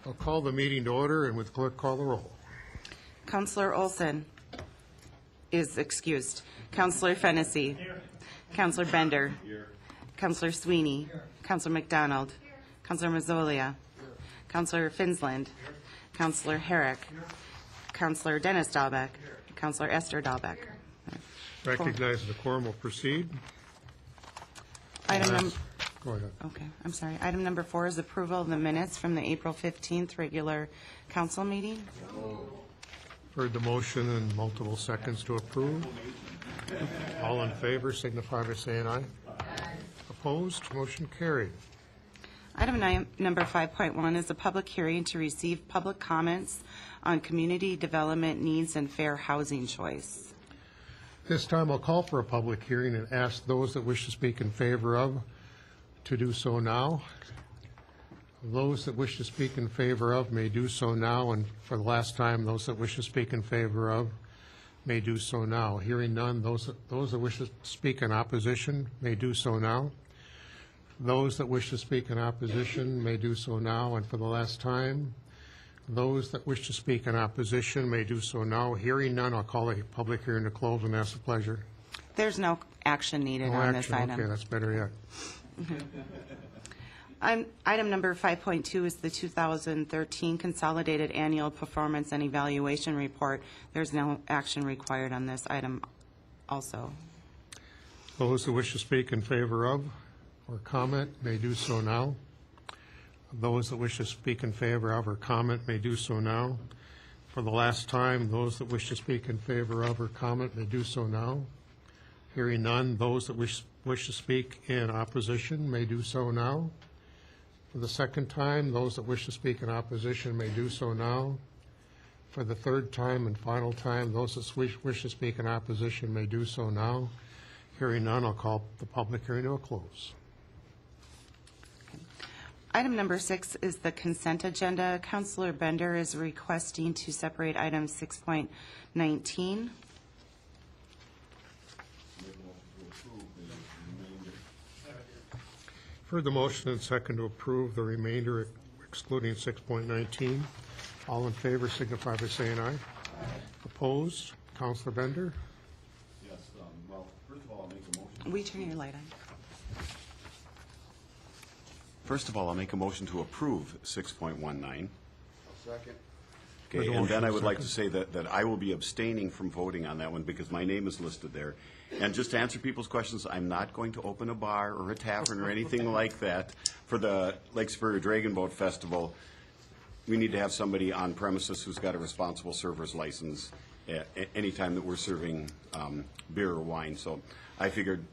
I'll call the meeting to order, and with clerk call the roll. Councillor Olson is excused. Councillor Fennessy. Councillor Bender. Councillor Sweeney. Councillor McDonald. Councillor Mazzolia. Councillor Finsland. Councillor Herrick. Councillor Dennis Dahlbeck. Councillor Esther Dahlbeck. Recognize the quorum will proceed. Go ahead. Okay, I'm sorry. Item number 4 is approval of the minutes from the April 15th regular council meeting. Heard the motion and multiple seconds to approve. All in favor signify by saying aye. Opposed? Motion carried. Item number 5.1 is a public hearing to receive public comments on community development needs and fair housing choice. This time I'll call for a public hearing and ask those that wish to speak in favor of to do so now. Those that wish to speak in favor of may do so now, and for the last time, those that wish to speak in favor of may do so now. Hearing none, those that wish to speak in opposition may do so now. Those that wish to speak in opposition may do so now, and for the last time, those that wish to speak in opposition may do so now. Hearing none, I'll call the public hearing to close and ask the pleasure. There's no action needed on this item. Okay, that's better yet. Item number 5.2 is the 2013 Consolidated Annual Performance and Evaluation Report. There's no action required on this item also. Those that wish to speak in favor of or comment may do so now. Those that wish to speak in favor of or comment may do so now. For the last time, those that wish to speak in favor of or comment may do so now. Hearing none, those that wish to speak in opposition may do so now. For the second time, those that wish to speak in opposition may do so now. For the third time and final time, those that wish to speak in opposition may do so now. Hearing none, I'll call the public hearing to a close. Item number 6 is the consent agenda. Councillor Bender is requesting to separate item 6.19. Heard the motion and second to approve the remainder excluding 6.19. All in favor signify by saying aye. Opposed? Councillor Bender? Yes, well, first of all, I'll make a motion. Will you turn your light on? First of all, I'll make a motion to approve 6.19. Second. Okay, and then I would like to say that I will be abstaining from voting on that one because my name is listed there. And just to answer people's questions, I'm not going to open a bar or a tavern or anything like that. For the Lake Superior Dragon Boat Festival, we need to have somebody on premises who's got a responsible server's license any time that we're serving beer or wine. So I figured,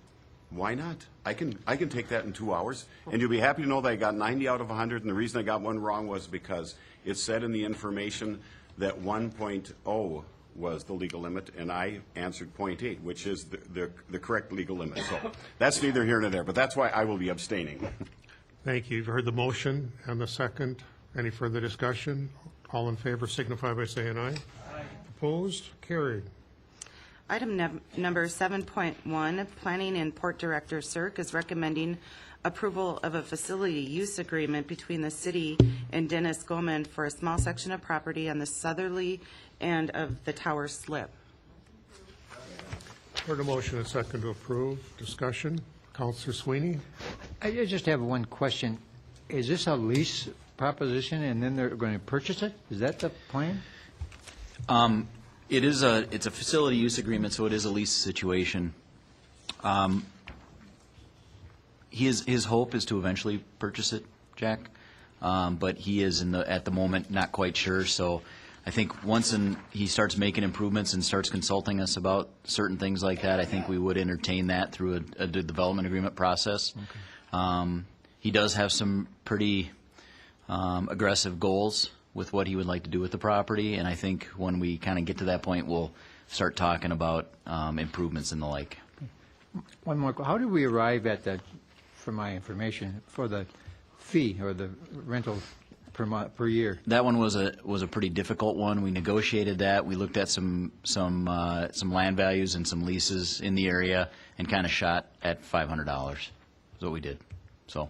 why not? I can take that in 2 hours, and you'll be happy to know that I got 90 out of 100, and the reason I got one wrong was because it said in the information that 1.0 was the legal limit, and I answered 0.8, which is the correct legal limit. So that's neither here nor there, but that's why I will be abstaining. Thank you. You've heard the motion and the second. Any further discussion? All in favor signify by saying aye. Aye. Opposed? Carried. Item number 7.1, Planning and Port Director Cirque is recommending approval of a facility use agreement between the city and Dennis Goldman for a small section of property on the southerly end of the Tower Slip. Heard a motion and second to approve. Discussion. Councillor Sweeney? I just have one question. Is this a lease proposition and then they're going to purchase it? Is that the plan? It's a facility use agreement, so it is a lease situation. His hope is to eventually purchase it, Jack, but he is at the moment not quite sure. So I think once he starts making improvements and starts consulting us about certain things like that, I think we would entertain that through a development agreement process. Okay. He does have some pretty aggressive goals with what he would like to do with the property, and I think when we kind of get to that point, we'll start talking about improvements and the like. One more. How did we arrive at that, for my information, for the fee or the rental per month, per year? That one was a pretty difficult one. We negotiated that. We looked at some land values and some leases in the area and kind of shot at $500 is what we did. So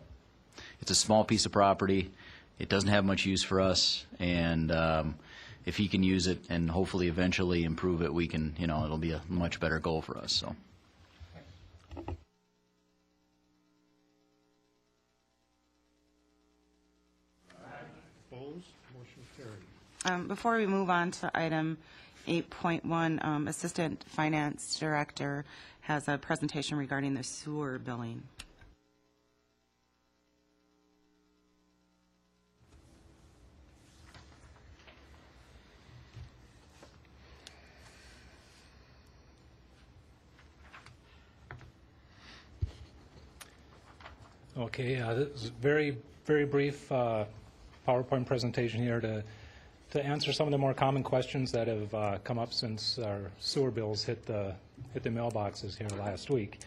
it's a small piece of property. It doesn't have much use for us, and if he can use it and hopefully eventually improve it, we can, it'll be a much better goal for us, so. Opposed? Motion carried. Before we move on to item 8.1, Assistant Finance Director has a presentation regarding the sewer billing. Okay, this is a very, very brief PowerPoint presentation here to answer some of the more common questions that have come up since our sewer bills hit the mailboxes here last week.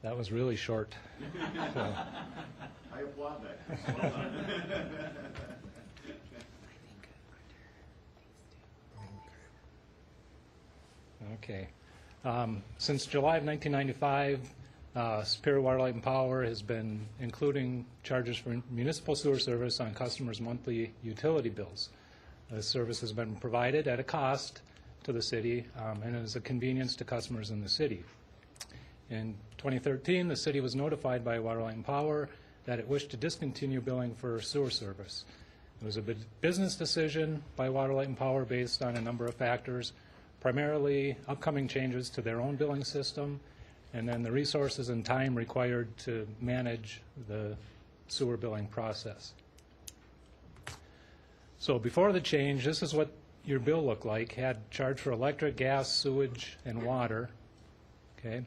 That was really short. So. I applaud that. Okay. Since July of 1995, Superior Water, Light, and Power has been including charges for municipal sewer service on customers' monthly utility bills. This service has been provided at a cost to the city and is a convenience to customers in the city. In 2013, the city was notified by Water, Light, and Power that it wished to discontinue billing for sewer service. It was a business decision by Water, Light, and Power based on a number of factors, primarily upcoming changes to their own billing system, and then the resources and time required to manage the sewer billing process. So before the change, this is what your bill looked like. Had charge for electric, gas, sewage, and water. Okay.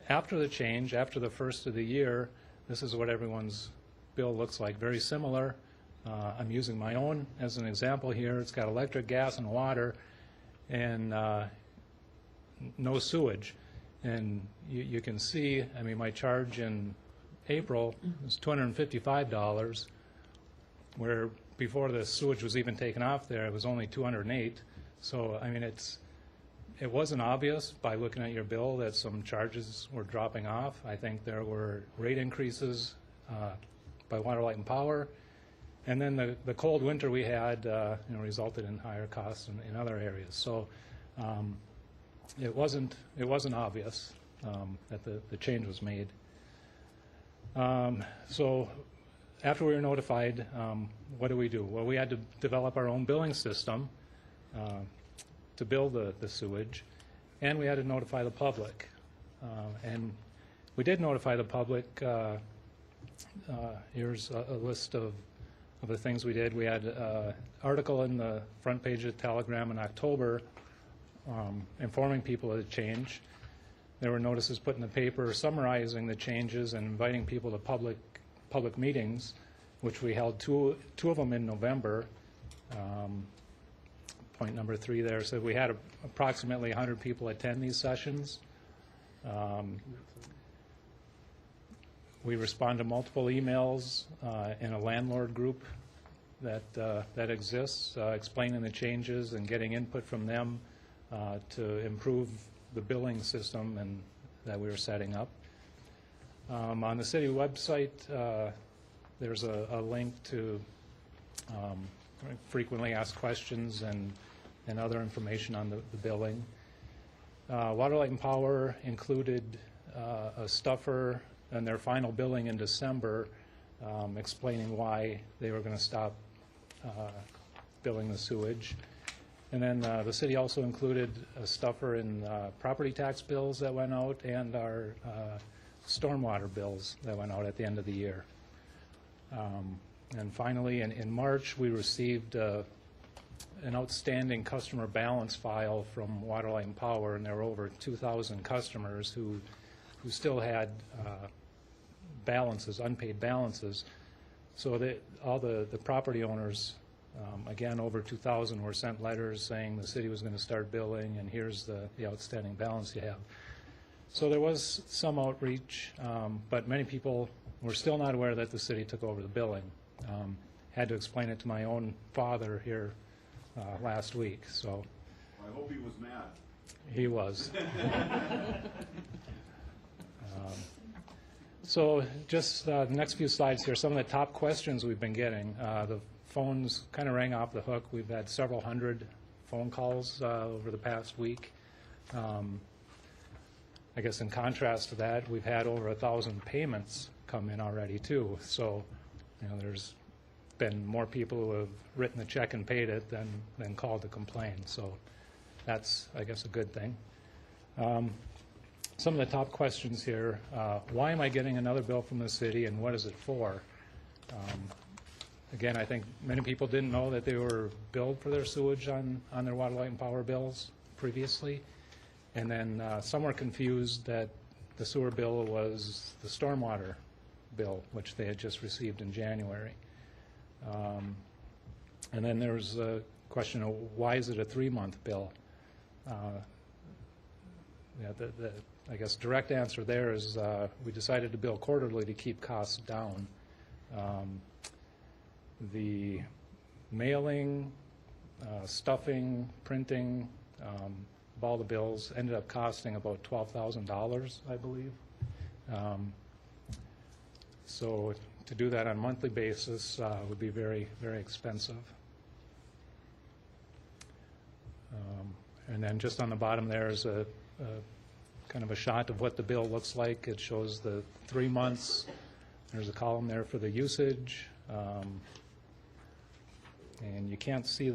After the change, after the first of the year, this is what everyone's bill looks like. Very similar. I'm using my own as an example here. It's got electric, gas, and water, and no sewage. And you can see, I mean, my charge in April was $255, where before the sewage was even taken off there, it was only $208. So, I mean, it wasn't obvious by looking at your bill that some charges were dropping off. I think there were rate increases by Water, Light, and Power. And then the cold winter we had resulted in higher costs in other areas. So it wasn't obvious that the change was made. So after we were notified, what do we do? Well, we had to develop our own billing system to bill the sewage, and we had to notify the public. And we did notify the public. Here's a list of the things we did. We had an article in the front page of the Telegram in October informing people of the change. There were notices put in the paper summarizing the changes and inviting people to public meetings, which we held two of them in November. Point number 3 there. So we had approximately 100 people attend these sessions. We respond to multiple emails in a landlord group that exists, explaining the changes and getting input from them to improve the billing system and that we were setting up. On the city website, there's a link to frequently asked questions and other information on the billing. Water, Light, and Power included a stuffer and their final billing in December, explaining why they were going to stop billing the sewage. And then the city also included a stuffer in property tax bills that went out and our stormwater bills that went out at the end of the year. And finally, in March, we received an outstanding customer balance file from Water, Light, and Power, and there were over 2,000 customers who still had balances, unpaid balances. So that all the property owners Again, over 2,000 were sent letters saying the city was going to start billing, and here's the outstanding balance you have. So there was some outreach, but many people were still not aware that the city took over the billing. Had to explain it to my own father here last week, so I hope he was mad. he was. So just the next few slides here, some of the top questions we've been getting. The phones kind of rang off the hook. We've had several hundred phone calls over the past week. I guess in contrast to that, we've had over 1,000 payments come in already too. So, there's been more people who have written the check and paid it than called to complain. So that's, I guess, a good thing. Some of the top questions here, why am I getting another bill from the city and what is it for? Again, I think many people didn't know that they were billed for their sewage on their water, light, and power bills previously. And then some were confused that the sewer bill was the stormwater bill, which they had just received in January. And then there was a question of why is it a 3-month bill? I guess direct answer there is we decided to bill quarterly to keep costs down. The mailing, stuffing, printing of all the bills ended up costing about $12,000, I believe. So to do that on a monthly basis would be very, very expensive. And then just on the bottom there is a kind of a shot of what the bill looks like. It shows the 3 months. There's a column there for the usage. And you can't see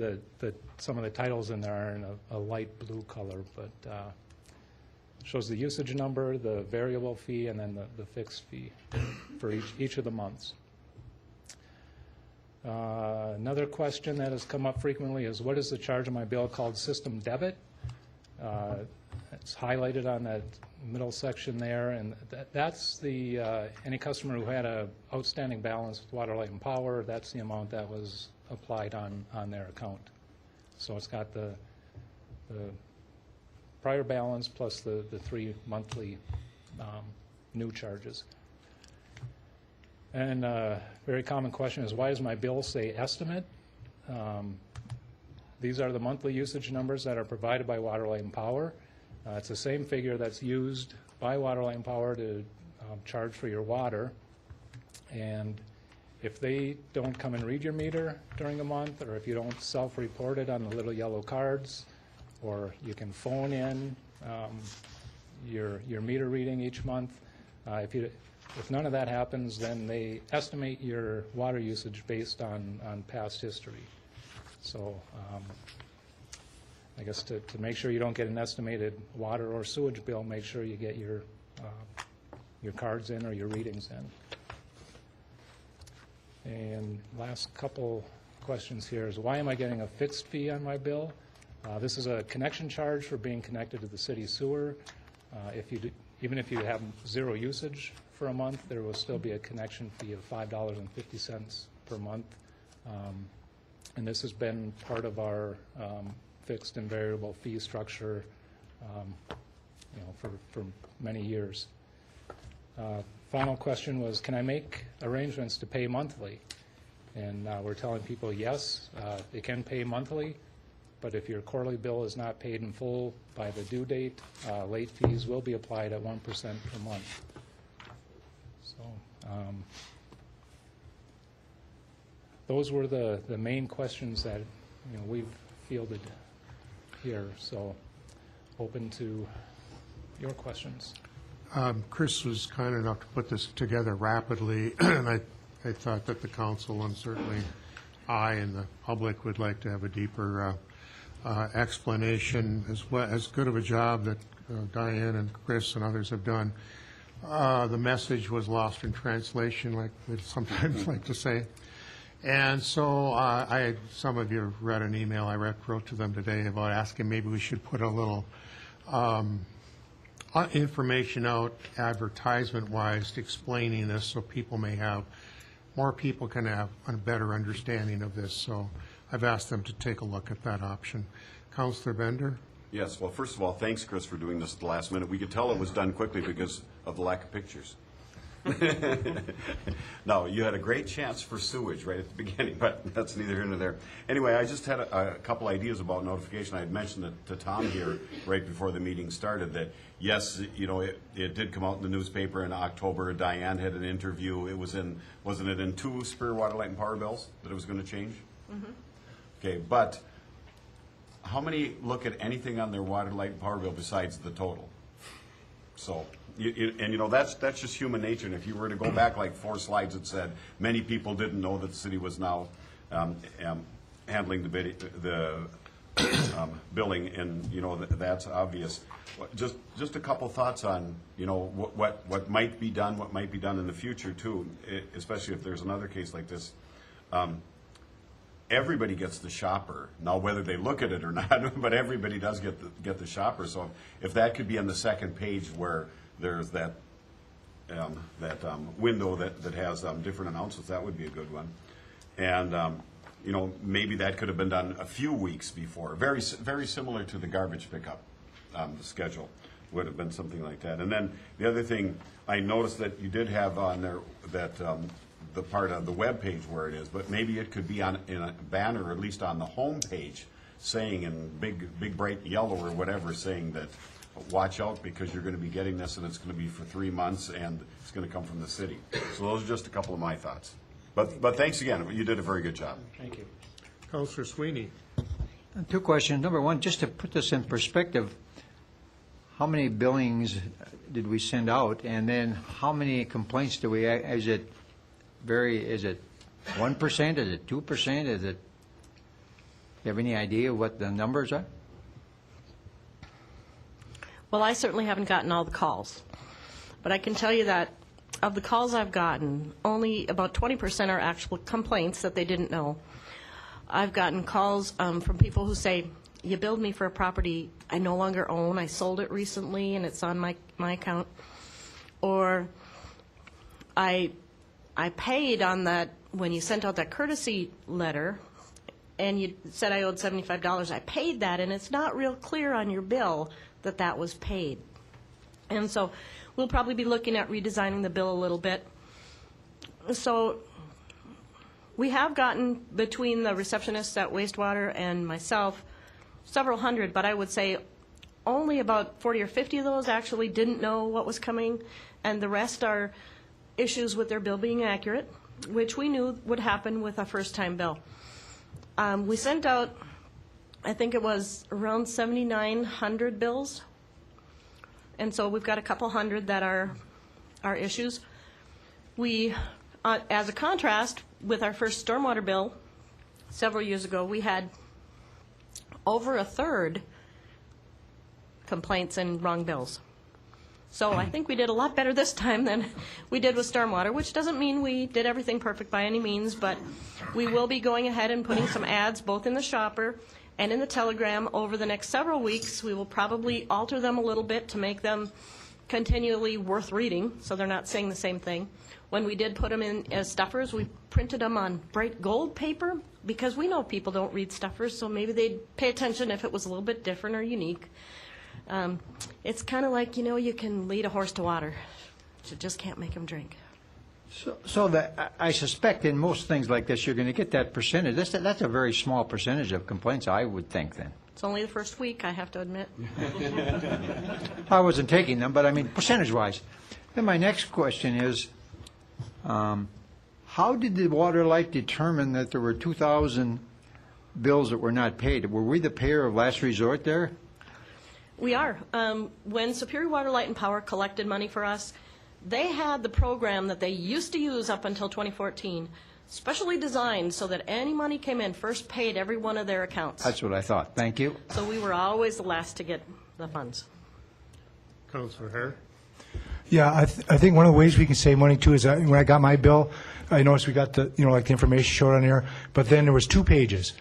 some of the titles in there are in a light blue color, but shows the usage number, the variable fee, and then the fixed fee for each of the months. Another question that has come up frequently is what is the charge on my bill called system debit? It's highlighted on that middle section there, and that's the any customer who had a outstanding balance with Water, Light, and Power, that's the amount that was applied on their account. So it's got the prior balance plus the 3 monthly new charges. And a very common question is why does my bill say estimate? These are the monthly usage numbers that are provided by Water, Light, and Power. It's the same figure that's used by Water, Light, and Power to charge for your water. And if they don't come and read your meter during the month, or if you don't self-report it on the little yellow cards, or you can phone in your meter reading each month, if none of that happens, then they estimate your water usage based on past history. So I guess to make sure you don't get an estimated water or sewage bill, make sure you get your cards in or your readings in. And last couple questions here is why am I getting a fixed fee on my bill? This is a connection charge for being connected to the city sewer. Even if you have 0 usage for a month, there will still be a connection fee of $5.50 per month. And this has been part of our fixed and variable fee structure for many years. Final question was, can I make arrangements to pay monthly? And we're telling people, yes, they can pay monthly, but if your quarterly bill is not paid in full by the due date, late fees will be applied at 1% per month. So those were the main questions that we've fielded here. So open to your questions. Chris was kind enough to put this together rapidly, and I thought that the council and certainly I and the public would like to have a deeper explanation, as good of a job that Diane and Chris and others have done. The message was lost in translation, like we sometimes like to say. And so some of you read an email I wrote to them today about asking maybe we should put a little information out advertisement-wise explaining this so more people can have a better understanding of this. So I've asked them to take a look at that option. Counselor Bender? Yes, well, first of all, thanks, Chris, for doing this at the last minute. We could tell it was done quickly because of the lack of pictures. No, you had a great chance for sewage right at the beginning, but that's neither here nor there. Anyway, I just had a couple ideas about notification. I had mentioned it to Tom here right before the meeting started that, yes, you know, it did come out in the newspaper in October. Diane had an interview. It was in, wasn't it in 2 Superior Water, Light, and Power bills that it was going to change? Mm-hmm. Okay, but how many look at anything on their water, light, and power bill besides the total? So, and you know, that's just human nature. And if you were to go back like 4 slides that said many people didn't know that the city was now handling the billing, and you know that's obvious. Just a couple thoughts on you know what might be done, what might be done in the future too, especially if there's another case like this. Everybody gets the shopper now, whether they look at it or not. But everybody does get the shopper. So if that could be on the second page where there's that window that has different announcements, that would be a good one. And you know, maybe that could have been done a few weeks before. Very similar to the garbage pickup schedule would have been something like that. And then the other thing, I noticed that you did have on there that the part of the web page where it is, but maybe it could be in a banner, or at least on the home page, saying in big bright yellow or whatever, saying that watch out because you're going to be getting this and it's going to be for 3 months and it's going to come from the city. So those are just a couple of my thoughts. But thanks again. You did a very good job. Thank you. Counselor Sweeney? 2 questions. Number one, just to put this in perspective, how many billings did we send out, and then how many complaints do we? Is it 1%? Is it 2%? Is it? You have any idea what the numbers are? Well, I certainly haven't gotten all the calls, but I can tell you that of the calls I've gotten, only about 20% are actual complaints that they didn't know. I've gotten calls from people who say, you billed me for a property I no longer own, I sold it recently and it's on my account, or I paid on that when you sent out that courtesy letter and you said I owed $75. I paid that and it's not real clear on your bill that was paid. And so we'll probably be looking at redesigning the bill a little bit. So we have gotten, between the receptionists at wastewater and myself, several hundred, but I would say only about 40 or 50 of those actually didn't know what was coming, and the rest are issues with their bill being accurate, which we knew would happen with a first-time bill. We sent out, I think it was around 7,900 bills, and so we've got a couple hundred that are issues. We, as a contrast, with our first stormwater bill several years ago, we had over a third complaints and wrong bills. So I think we did a lot better this time than we did with stormwater, which doesn't mean we did everything perfect by any means, but we will be going ahead and putting some ads both in the shopper and in the telegram over the next several weeks. We will probably alter them a little bit to make them continually worth reading, so they're not saying the same thing. When we did put them in as stuffers, we printed them on bright gold paper because we know people don't read stuffers, so maybe they'd pay attention if it was a little bit different or unique. It's kind of like, you know, you can lead a horse to water, but you just can't make him drink. So that I suspect in most things like this, you're going to get that percentage. That's a very small percentage of complaints, I would think, then. It's only the first week, I have to admit. I wasn't taking them, but I mean, percentage-wise. Then my next question is, how did the Water Light determine that there were 2,000 bills that were not paid? Were we the payer of last resort there? We are. When Superior Water, Light, and Power collected money for us, they had the program that they used to use up until 2014, specially designed so that any money came in first paid every one of their accounts. That's what I thought. Thank you. So we were always the last to get the funds. Counselor Hare? Yeah, I think one of the ways we can save money too is that when I got my bill, I noticed we got the, you know, like the information showed on there, but then there was 2 pages.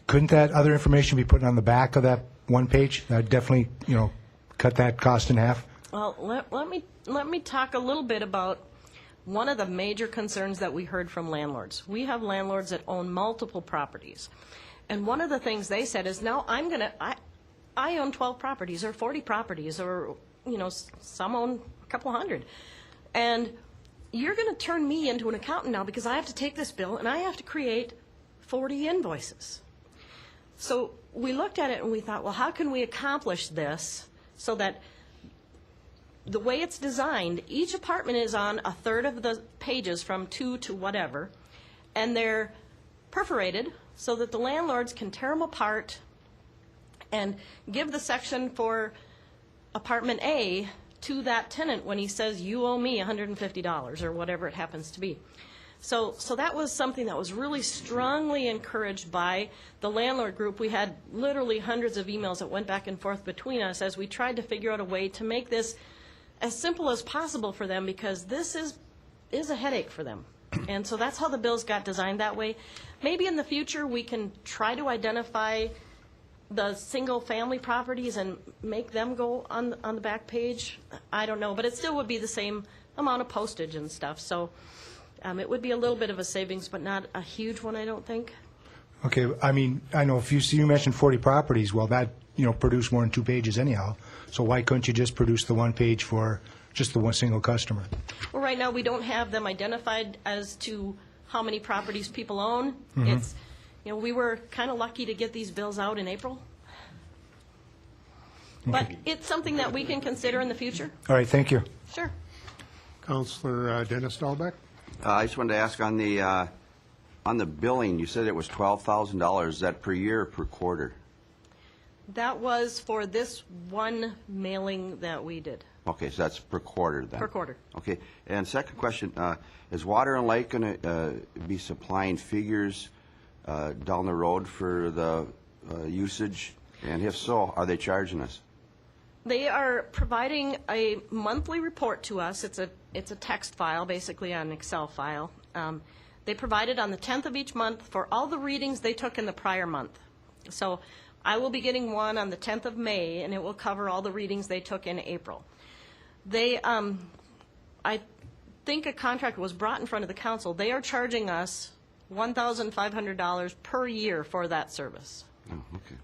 Couldn't that other information be put on the back of that one page? That would definitely, you know, cut that cost in half. Well, let me talk a little bit about one of the major concerns that we heard from landlords. We have landlords that own multiple properties, And one of the things they said is, now I own 12 properties or 40 properties or, some own a couple hundred. And you're going to turn me into an accountant now because I have to take this bill and I have to create 40 invoices. So we looked at it and we thought, well, how can we accomplish this so that the way it's designed, each apartment is on a third of the pages from 2 to whatever, and they're perforated so that the landlords can tear them apart and give the section for apartment A to that tenant when he says, you owe me $150 or whatever it happens to be. So that was something that was really strongly encouraged by the landlord group. We had literally hundreds of emails that went back and forth between us as we tried to figure out a way to make this as simple as possible for them, because this is a headache for them. And so that's how the bills got designed that way. Maybe in the future we can try to identify the single-family properties and make them go on the back page. I don't know, but it still would be the same amount of postage and stuff. So it would be a little bit of a savings, but not a huge one, I don't think. Okay, I mean, I know if you mentioned 40 properties, well, that, produced more than 2 pages anyhow. So why couldn't you just produce the 1 page for just the one single customer? Well, right now, we don't have them identified as to how many properties people own. Mm-hmm. It's, we were kind of lucky to get these bills out in April. But it's something that we can consider in the future. All right, thank you. Sure. Counselor Dennis Dahlbeck? I just wanted to ask on the billing, you said it was $12,000. Is that per year or per quarter? That was for this one mailing that we did, Okay, so that's per quarter then? per quarter. Okay, and second question, is Water and Light going to be supplying figures down the road for the usage? And if so, are they charging us? They are providing a monthly report to us. It's a text file, basically an Excel file. They provide it on the 10th of each month for all the readings they took in the prior month. So I will be getting one on the 10th of May, and it will cover all the readings they took in April. They, I think a contract was brought in front of the council. They are charging us $1,500 per year for that service. Oh, okay.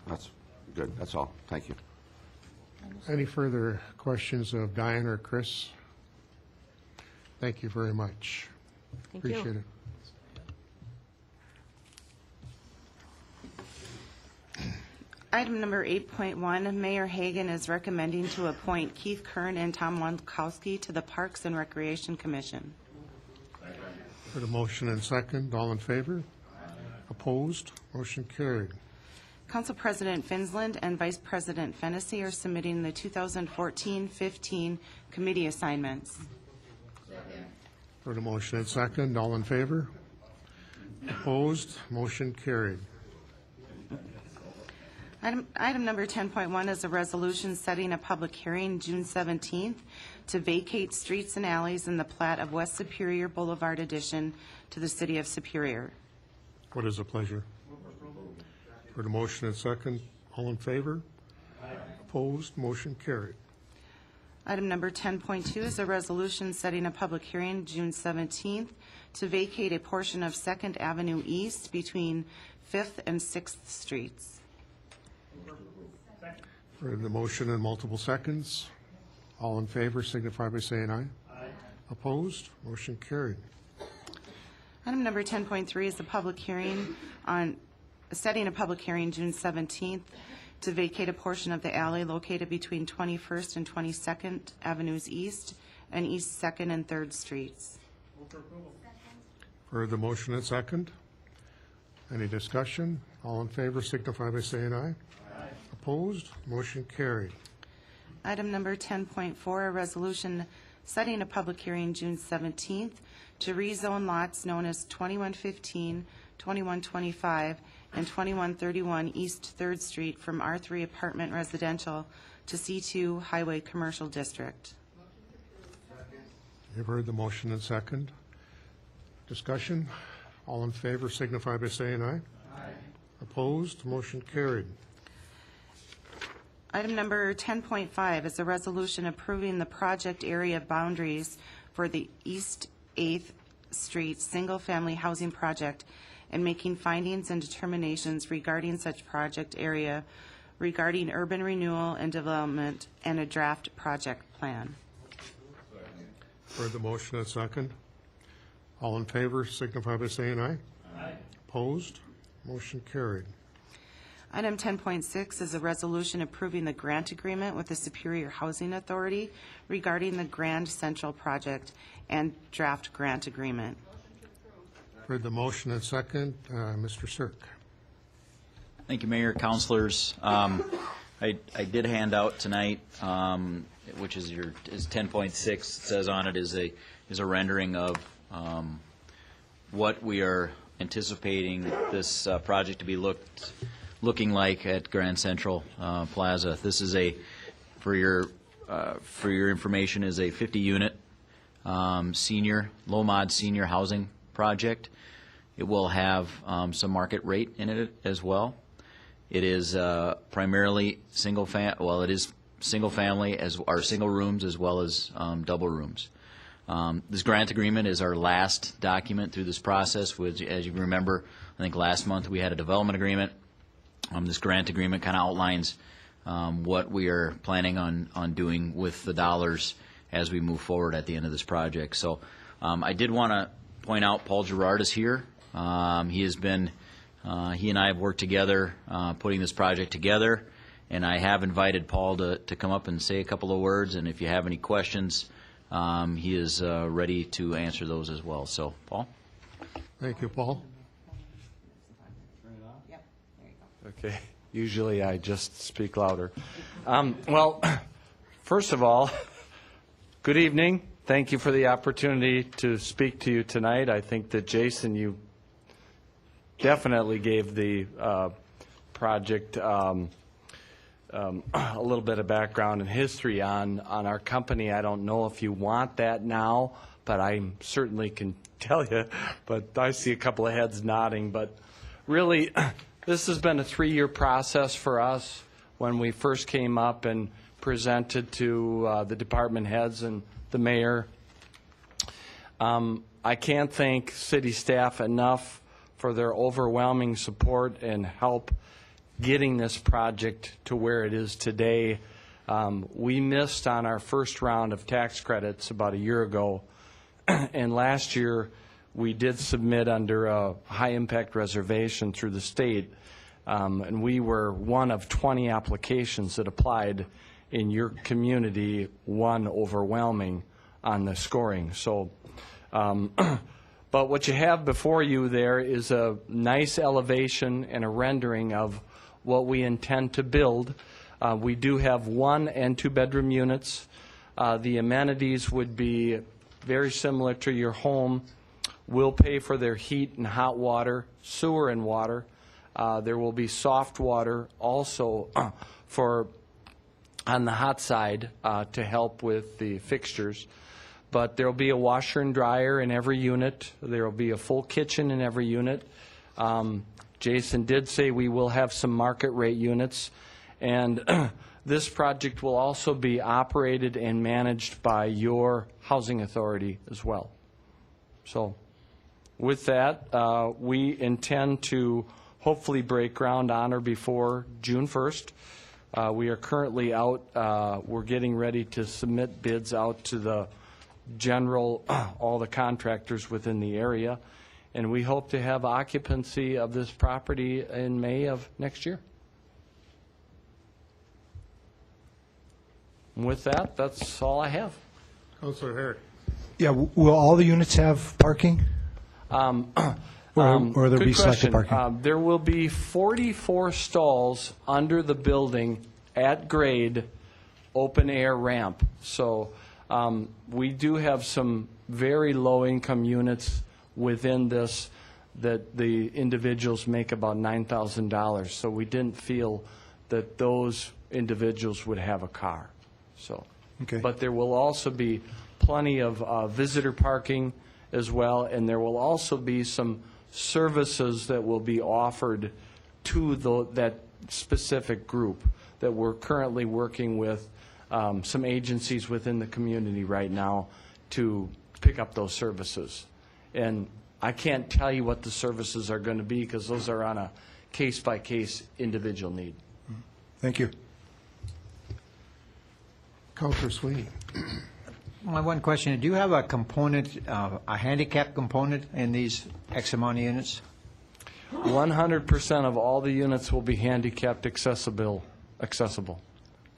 That's good. That's all. Thank you. Any further questions of Diane or Chris? Thank you very much. Thank you. Appreciate it. Item number 8.1, Mayor Hagan is recommending to appoint Keith Kern and Tom Wankowski to the Parks and Recreation Commission. For the motion and second, all in favor? Opposed? Motion carried. Council President Finsland and Vice President Fennessy are submitting the 2014-15 committee assignments. For the motion and second, all in favor? Opposed? Motion carried. Item number 10.1 is a resolution setting a public hearing June 17th to vacate streets and alleys in the plat of West Superior Boulevard addition to the City of Superior. What is the pleasure? For the motion and second, all in favor? Opposed? Motion carried. Item number 10.2 is a resolution setting a public hearing June 17th to vacate a portion of 2nd Avenue East between 5th and 6th Streets. For the motion in multiple seconds, all in favor signify by saying aye. Aye. Opposed? Motion carried. Item number 10.3 is a public hearing on setting a public hearing June 17th to vacate a portion of the alley located between 21st and 22nd Avenues East and East 2nd and 3rd Streets. For the motion and second, any discussion? All in favor signify by saying aye. Aye. Opposed? Motion carried. Item number 10.4, a resolution setting a public hearing June 17th to rezone lots known as 2115, 2125, and 2131 East 3rd Street from R3 Apartment Residential to C2 Highway Commercial District. You've heard the motion and second. Discussion? All in favor signify by saying aye. Aye. Opposed? Motion carried. Item number 10.5 is a resolution approving the project area boundaries for the East 8th Street Single Family Housing Project and making findings and determinations regarding such project area, regarding urban renewal and development, and a draft project plan. Heard the motion and second. All in favor signify by saying aye. Aye. Opposed? Motion carried. Item 10.6 is a resolution approving the grant agreement with the Superior Housing Authority regarding the Grand Central project and draft grant agreement. Heard the motion and second. Mr. Cirque. Thank you, Mayor, councilors. I did hand out tonight, which is 10.6. It says on it is a rendering of what we are anticipating this project to be looking like at Grand Central Plaza. This is for your information, is a 50-unit low-mod senior housing project. It will have some market rate in it as well. It is primarily single family or single rooms as well as double rooms. This grant agreement is our last document through this process, which, as you remember, I think last month we had a development agreement. This grant agreement kind of outlines what we are planning on doing with the dollars as we move forward at the end of this project. So I did want to point out Paul Gerard is here. He and I have worked together putting this project together, and I have invited Paul to come up and say a couple of words, and if you have any questions, he is ready to answer those as well. So, Paul? Thank you, Paul. Okay, usually I just speak louder. Well, first of all, good evening. Thank you for the opportunity to speak to you tonight. I think that, Jason, you definitely gave the project a little bit of background and history on our company. I don't know if you want that now, but I certainly can tell you. But I see a couple of heads nodding. But really, this has been a 3-year process for us. When we first came up and presented to the department heads and the mayor, I can't thank city staff enough for their overwhelming support and help getting this project to where it is today. We missed on our first round of tax credits about a year ago, and last year we did submit under a high-impact reservation through the state, and we were one of 20 applications that applied in your community, one overwhelming on the scoring. So, but what you have before you there is a nice elevation and a rendering of what we intend to build. We do have 1- and 2-bedroom units. The amenities would be very similar to your home. We'll pay for their heat and hot water, sewer and water. There will be soft water also for on the hot side to help with the fixtures. But there will be a washer and dryer in every unit. There will be a full kitchen in every unit. Jason did say we will have some market rate units. And this project will also be operated and managed by your housing authority as well. So with that, we intend to hopefully break ground on or before June 1st. We are currently out, we're getting ready to submit bids out to the general, all the contractors within the area, and we hope to have occupancy of this property in May of next year. And with that, that's all I have. Councilor Herrick. Yeah, will all the units have parking? Or there'll be Good selected question. parking? There will be 44 stalls under the building at grade, open air ramp. So we do have some very low income units within this that the individuals make about $9,000. So we didn't feel that those individuals would have a car. So, Okay. but there will also be plenty of visitor parking as well, and there will also be some services that will be offered to that specific group that we're currently working with some agencies within the community right now to pick up those services. And I can't tell you what the services are going to be because those are on a case-by-case individual need. Thank you. Counselor Sweeney. My one question, do you have a component, a handicap component in these X amount of units? 100% of all the units will be handicapped accessible.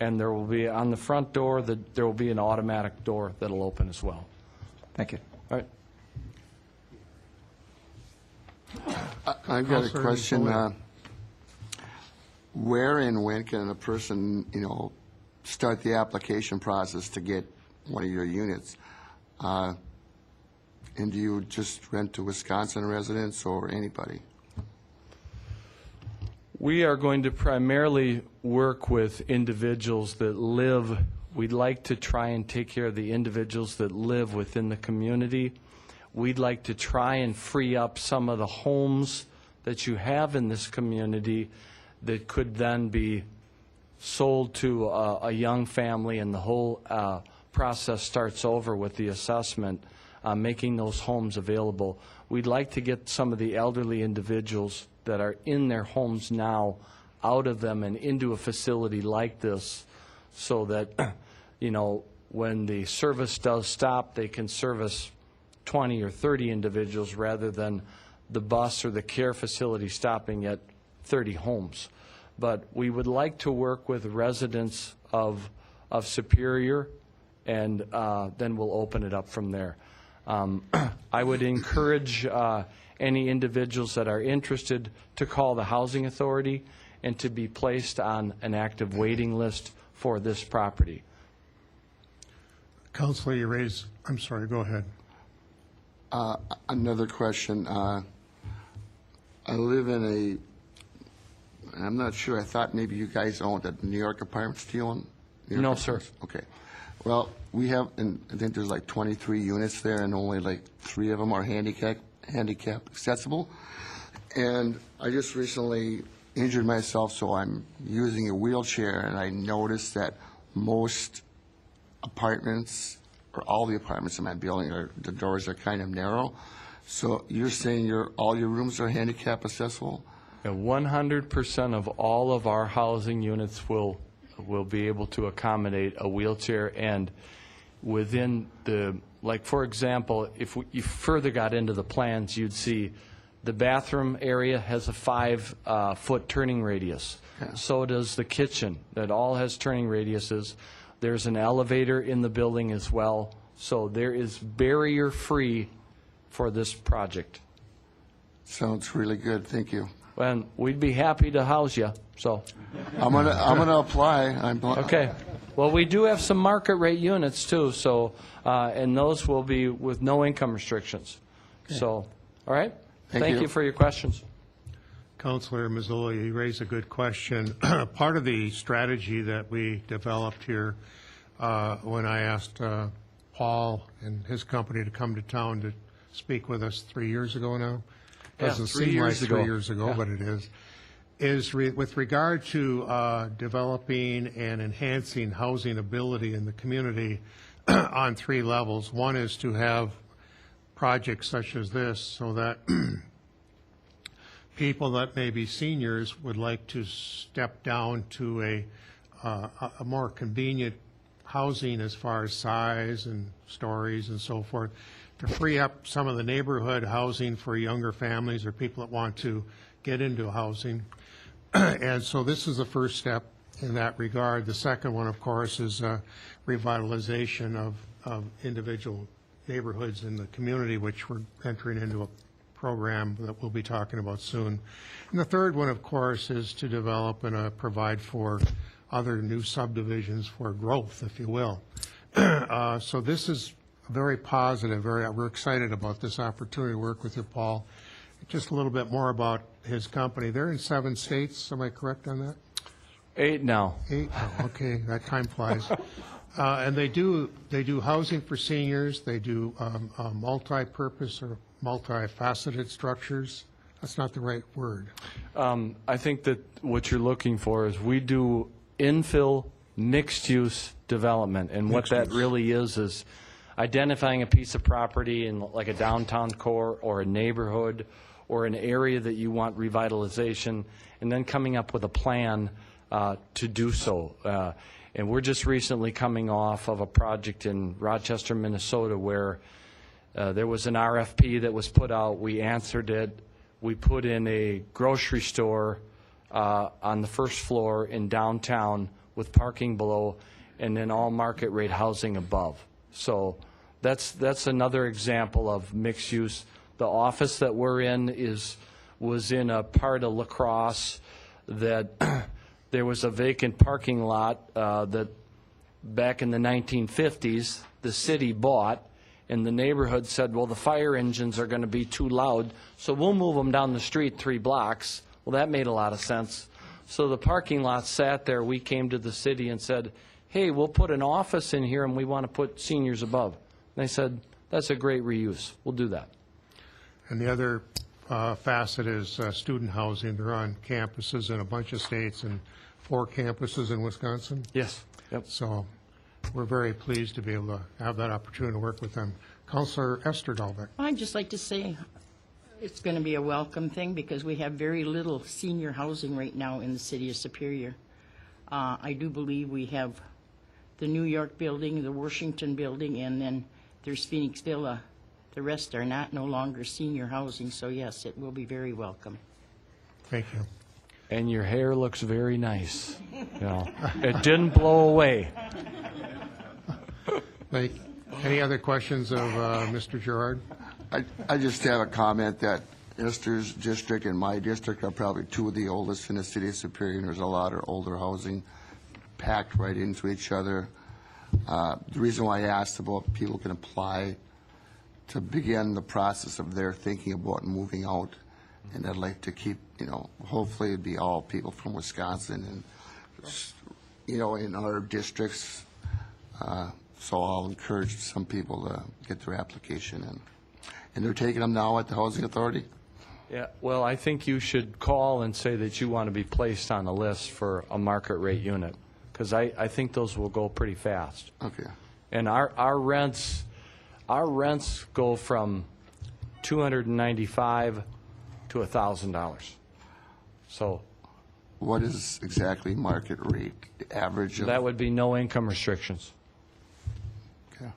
And there will be, on the front door, there will be an automatic door that'll open as well. Thank you. All right. I've got a Counselor question. Fuller. Where and when can a person, start the application process to get one of your units? And do you just rent to Wisconsin residents or anybody? We are going to primarily work with individuals that live, we'd like to try and take care of the individuals that live within the community. We'd like to try and free up some of the homes that you have in this community that could then be sold to a young family, and the whole process starts over with the assessment, making those homes available. We'd like to get some of the elderly individuals that are in their homes now out of them and into a facility like this so that, when the service does stop, they can service 20 or 30 individuals rather than the bus or the care facility stopping at 30 homes. But we would like to work with residents of Superior, and then we'll open it up from there. I would encourage any individuals that are interested to call the Housing Authority and to be placed on an active waiting list for this property. Counselor, you raised, I'm sorry, go ahead. Another question. I live in I'm not sure, I thought maybe you guys owned a New York Apartments. Do you own New York No, sir. Apartments? Okay. Well, we have, and I think there's like 23 units there, and only like 3 of them are handicap accessible. And I just recently injured myself, so I'm using a wheelchair, and I noticed that most apartments, or all the apartments in my building, the doors are kind of narrow. So you're saying all your rooms are handicap accessible? 100% of all of our housing units will be able to accommodate a wheelchair, and within like for example, if you further got into the plans, you'd see the bathroom area has a 5-foot turning radius. Yeah. So does the kitchen. That all has turning radiuses. There's an elevator in the building as well. So there is barrier-free for this project. Sounds really good. Thank you. And we'd be happy to house you, so. I'm gonna apply. Okay. Well, we do have some market rate units too, so, and those will be with no income restrictions. So, all right? Thank you for your questions. Counselor Mazzulli, you raised a good question. Part of the strategy that we developed here, when I asked Paul and his company to come to town to speak with us 3 years ago now, doesn't seem like 3 years ago, but it is with regard to developing and enhancing housing ability in the community on 3 levels. One is to have projects such as this so that people that may be seniors would like to step down to a more convenient housing as far as size and stories and so forth, to free up some of the neighborhood housing for younger families or people that want to get into housing. And so this is the first step in that regard. The second one, of course, is revitalization of individual neighborhoods in the community, which we're entering into a program that we'll be talking about soon. And the third one, of course, is to develop and provide for other new subdivisions for growth, if you will. So this is very positive. We're excited about this opportunity to work with you, Paul. Just a little bit more about his company. They're in 7 states. Am I correct on that? 8 now. 8. Oh, okay, that time flies. And they do housing for seniors. They do multi-purpose or multifaceted structures. That's not the right word. I think that what you're looking for is we do infill mixed-use development, and what that really is identifying a piece of property in like a downtown core or a neighborhood or an area that you want revitalization, and then coming up with a plan to do so. And we're just recently coming off of a project in Rochester, Minnesota, where there was an RFP that was put out. We answered it. We put in a grocery store on the first floor in downtown with parking below, and then all market rate housing above. So that's another example of mixed use. The office that we're in was in a part of La Crosse that there was a vacant parking lot that back in the 1950s the city bought, and the neighborhood said, well, the fire engines are going to be too loud, so we'll move them down the street 3 blocks. Well, that made a lot of sense. So the parking lot sat there. We came to the city and said, hey, we'll put an office in here and we want to put seniors above. And they said, that's a great reuse. We'll do that. And the other facet is student housing. They're on campuses in a bunch of states and 4 campuses in Wisconsin. Yes. Yep. So we're very pleased to be able to have that opportunity to work with them. Councilor Esther Dahlbeck. I'd just like to say it's going to be a welcome thing because we have very little senior housing right now in the city of Superior. I do believe we have the New York building, the Washington building, and then there's Phoenix Villa. The rest are no longer senior housing, so yes, it will be very welcome. Thank you. And your hair looks very nice. You know, it didn't blow away. Any other questions of Mr. Gerard? I just have a comment that Esther's district and my district are probably 2 of the oldest in the city of Superior, and there's a lot of older housing packed right into each other. The reason why I asked about people can apply to begin the process of their thinking about moving out, and I'd like to keep, hopefully it'd be all people from Wisconsin and, in our districts. So I'll encourage some people to get their application in. And they're taking them now at the Housing Authority? Yeah, well, I think you should call and say that you want to be placed on a list for a market rate unit, because I think those will go pretty fast. Okay. And our rents go from $295 to $1,000. So what is exactly market rate, the average of? that would be no income restrictions. Okay.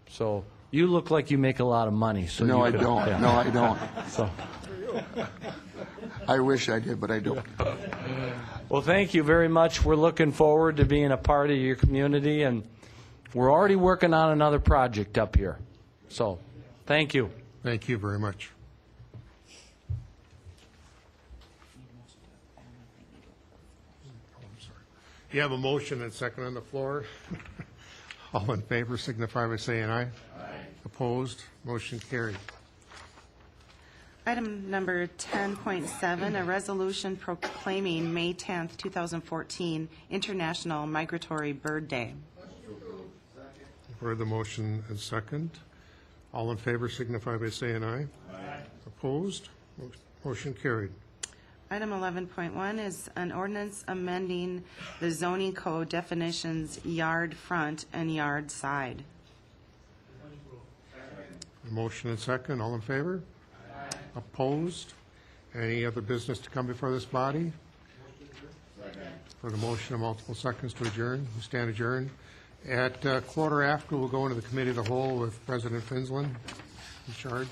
So you look like you make a lot of money. So No, you I could- don't. yeah. No, I don't. So, I wish I did, but I don't. well, thank you very much. We're looking forward to being a part of your community, and we're already working on another project up here. So, thank you. Thank you very much. You have a motion and second on the floor. All in favor signify by saying aye. Aye. Opposed? Motion carried. Item number 10.7, a resolution proclaiming May 10th, 2014 International Migratory Bird Day. Heard the motion and second. All in favor signify by saying aye. Aye. Opposed? Motion carried. Item 11.1 is an ordinance amending the zoning code definitions yard front and yard side. Motion and second. All in favor? Aye. Opposed? Any other business to come before this body? For the motion of multiple seconds to adjourn, we stand adjourned. At quarter after, we'll go into the committee of the whole with President Finsland in charge.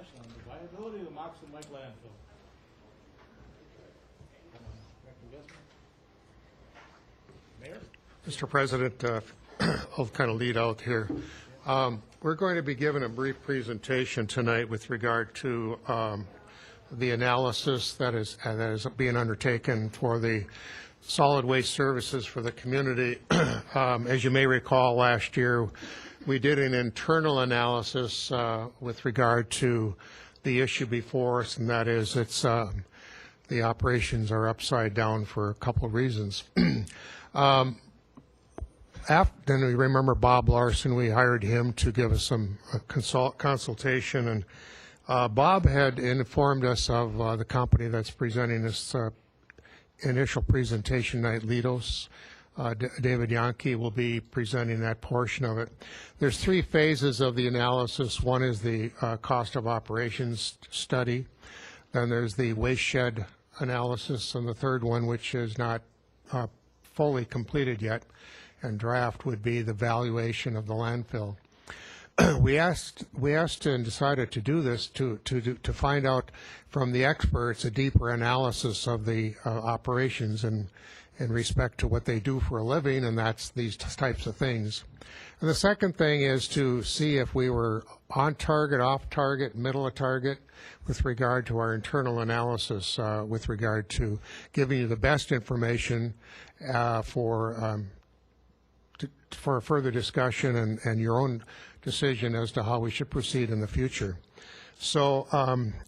discussion on the viability of the Moxon Lake landfill. Mayor? Mr. President, I'll kind of lead out here. We're going to be given a brief presentation tonight with regard to the analysis that is being undertaken for the solid waste services for the community. As you may recall, last year we did an internal analysis with regard to the issue before us, and that is the operations are upside down for a couple of reasons. Then we remember Bob Larson. We hired him to give us some consultation, and Bob had informed us of the company that's presenting this initial presentation tonight, Litos. David Yankee will be presenting that portion of it. There's three phases of the analysis. One is the cost of operations study. Then there's the waste shed analysis, and the third one, which is not fully completed yet, and draft, would be the valuation of the landfill. We asked and decided to do this to find out from the experts a deeper analysis of the operations and in respect to what they do for a living, and that's these types of things. And the second thing is to see if we were on target, off target, middle of target with regard to our internal analysis, with regard to giving you the best information for further discussion and your own decision as to how we should proceed in the future. So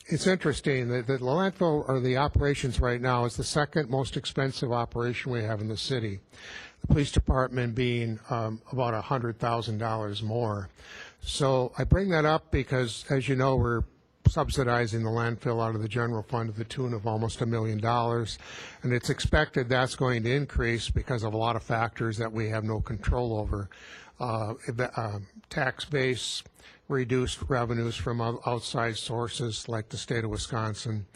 it's interesting that the landfill, or the operations right now, is the second most expensive operation we have in the city. The police department being about $100,000 more. So I bring that up because, as you know, we're subsidizing the landfill out of the general fund to the tune of almost $1 million. And it's expected that's going to increase because of a lot of factors that we have no control over. Tax base, reduced revenues from outside sources like the state of Wisconsin.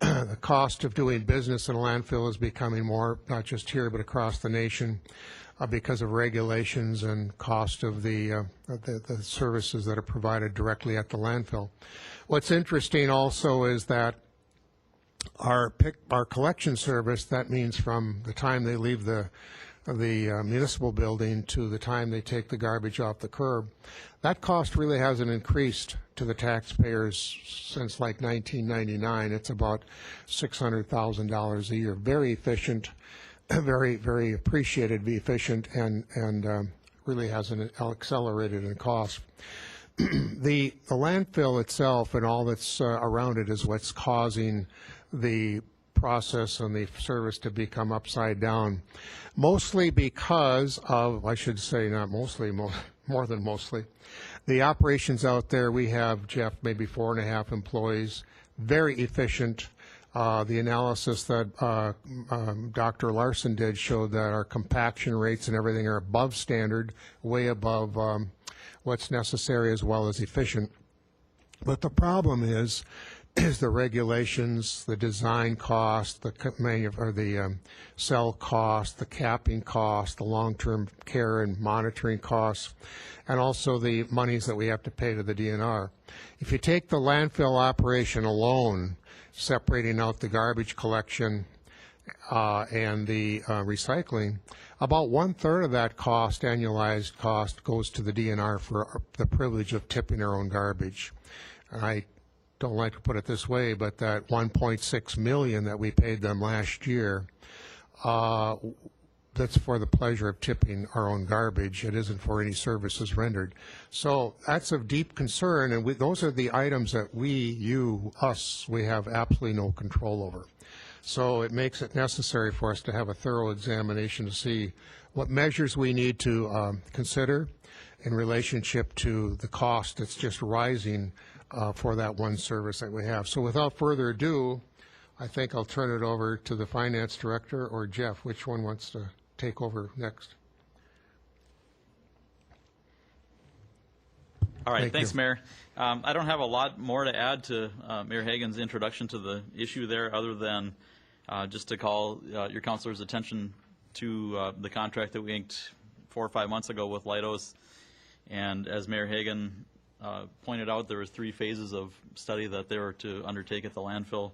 The cost of doing business in a landfill is becoming more, not just here, but across the nation because of regulations and cost of the services that are provided directly at the landfill. What's interesting also is that our collection service, that means from the time they leave the municipal building to the time they take the garbage off the curb, that cost really hasn't increased to the taxpayers since like 1999. It's about $600,000 a year. Very efficient, very, very appreciated to be efficient, and really hasn't accelerated in cost. The landfill itself and all that's around it is what's causing the process and the service to become upside down, mostly because of, I should say not mostly, more than mostly, the operations out there. We have, Jeff, maybe 4.5 employees, very efficient. The analysis that Dr. Larson did showed that our compaction rates and everything are above standard, way above what's necessary, as well as efficient. But the problem is the regulations, the design cost, the cell cost, the capping cost, the long-term care and monitoring costs, and also the monies that we have to pay to the DNR. If you take the landfill operation alone, separating out the garbage collection and the recycling, about 1/3 of that cost, annualized cost, goes to the DNR for the privilege of tipping our own garbage. I don't like to put it this way, but that $1.6 million that we paid them last year, that's for the pleasure of tipping our own garbage. It isn't for any services rendered. So that's of deep concern, and those are the items that we have absolutely no control over. So it makes it necessary for us to have a thorough examination to see what measures we need to consider in relationship to the cost that's just rising for that one service that we have. So without further ado, I think I'll turn it over to the finance director, or Jeff. Which one wants to take over next? All right, Thank thanks, you. Mayor. I don't have a lot more to add to Mayor Hagan's introduction to the issue there, other than just to call your councilor's attention to the contract that we inked 4 or 5 months ago with Litos. And as Mayor Hagan pointed out, there were 3 phases of study that they were to undertake at the landfill.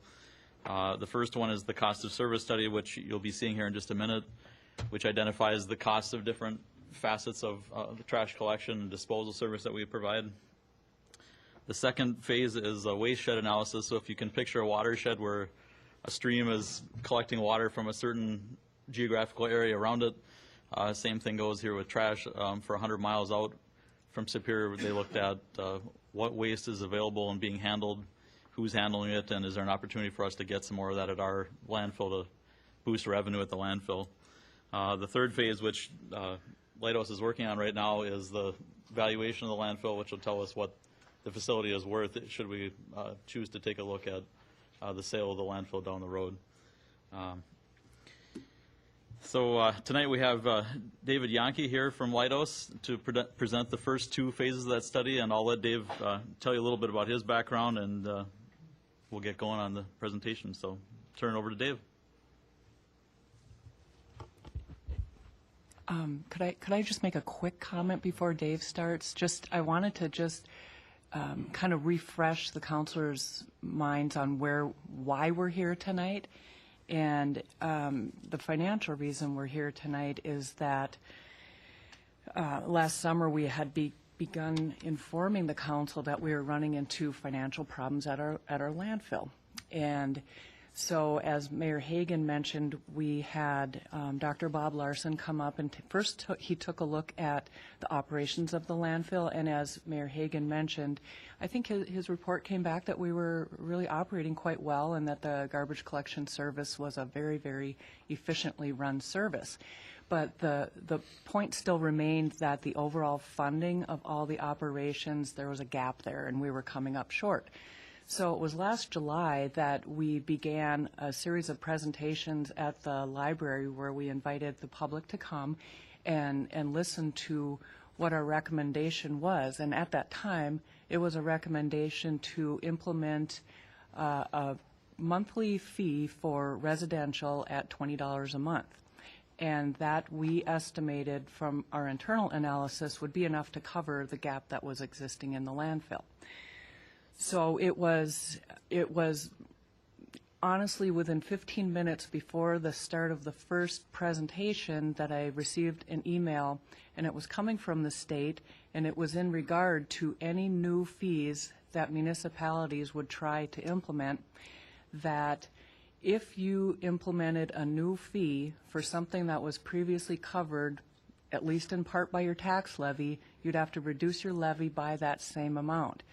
The first one is the cost of service study, which you'll be seeing here in just a minute, which identifies the costs of different facets of the trash collection and disposal service that we provide. The second phase is a waste shed analysis. So if you can picture a watershed where a stream is collecting water from a certain geographical area around it, same thing goes here with trash. For 100 miles out from Superior, they looked at what waste is available and being handled, who's handling it, and is there an opportunity for us to get some more of that at our landfill to boost revenue at the landfill. The third phase, which Leidos is working on right now, is the valuation of the landfill, which will tell us what the facility is worth should we choose to take a look at the sale of the landfill down the road. So tonight we have David Yankee here from Leidos to present the first 2 phases of that study, and I'll let Dave tell you a little bit about his background, and we'll get going on the presentation. So turn it over to Dave. Could I just make a quick comment before Dave starts? I wanted to kind of refresh the councilors' minds on why we're here tonight. And the financial reason we're here tonight is that last summer we had begun informing the council that we were running into financial problems at our landfill. And so, as Mayor Hagan mentioned, we had Dr. Bob Larson come up, and first he took a look at the operations of the landfill, and as Mayor Hagan mentioned, I think his report came back that we were really operating quite well and that the garbage collection service was a very, very efficiently run service. But the point still remained that the overall funding of all the operations, there was a gap there, and we were coming up short. So it was last July that we began a series of presentations at the library where we invited the public to come and listen to what our recommendation was. And at that time, it was a recommendation to implement a monthly fee for residential at $20 a month. And that we estimated from our internal analysis would be enough to cover the gap that was existing in the landfill. So it was honestly within 15 minutes before the start of the first presentation that I received an email, and it was coming from the state, and it was in regard to any new fees that municipalities would try to implement, that if you implemented a new fee for something that was previously covered, at least in part by your tax levy, you'd have to reduce your levy by that same amount.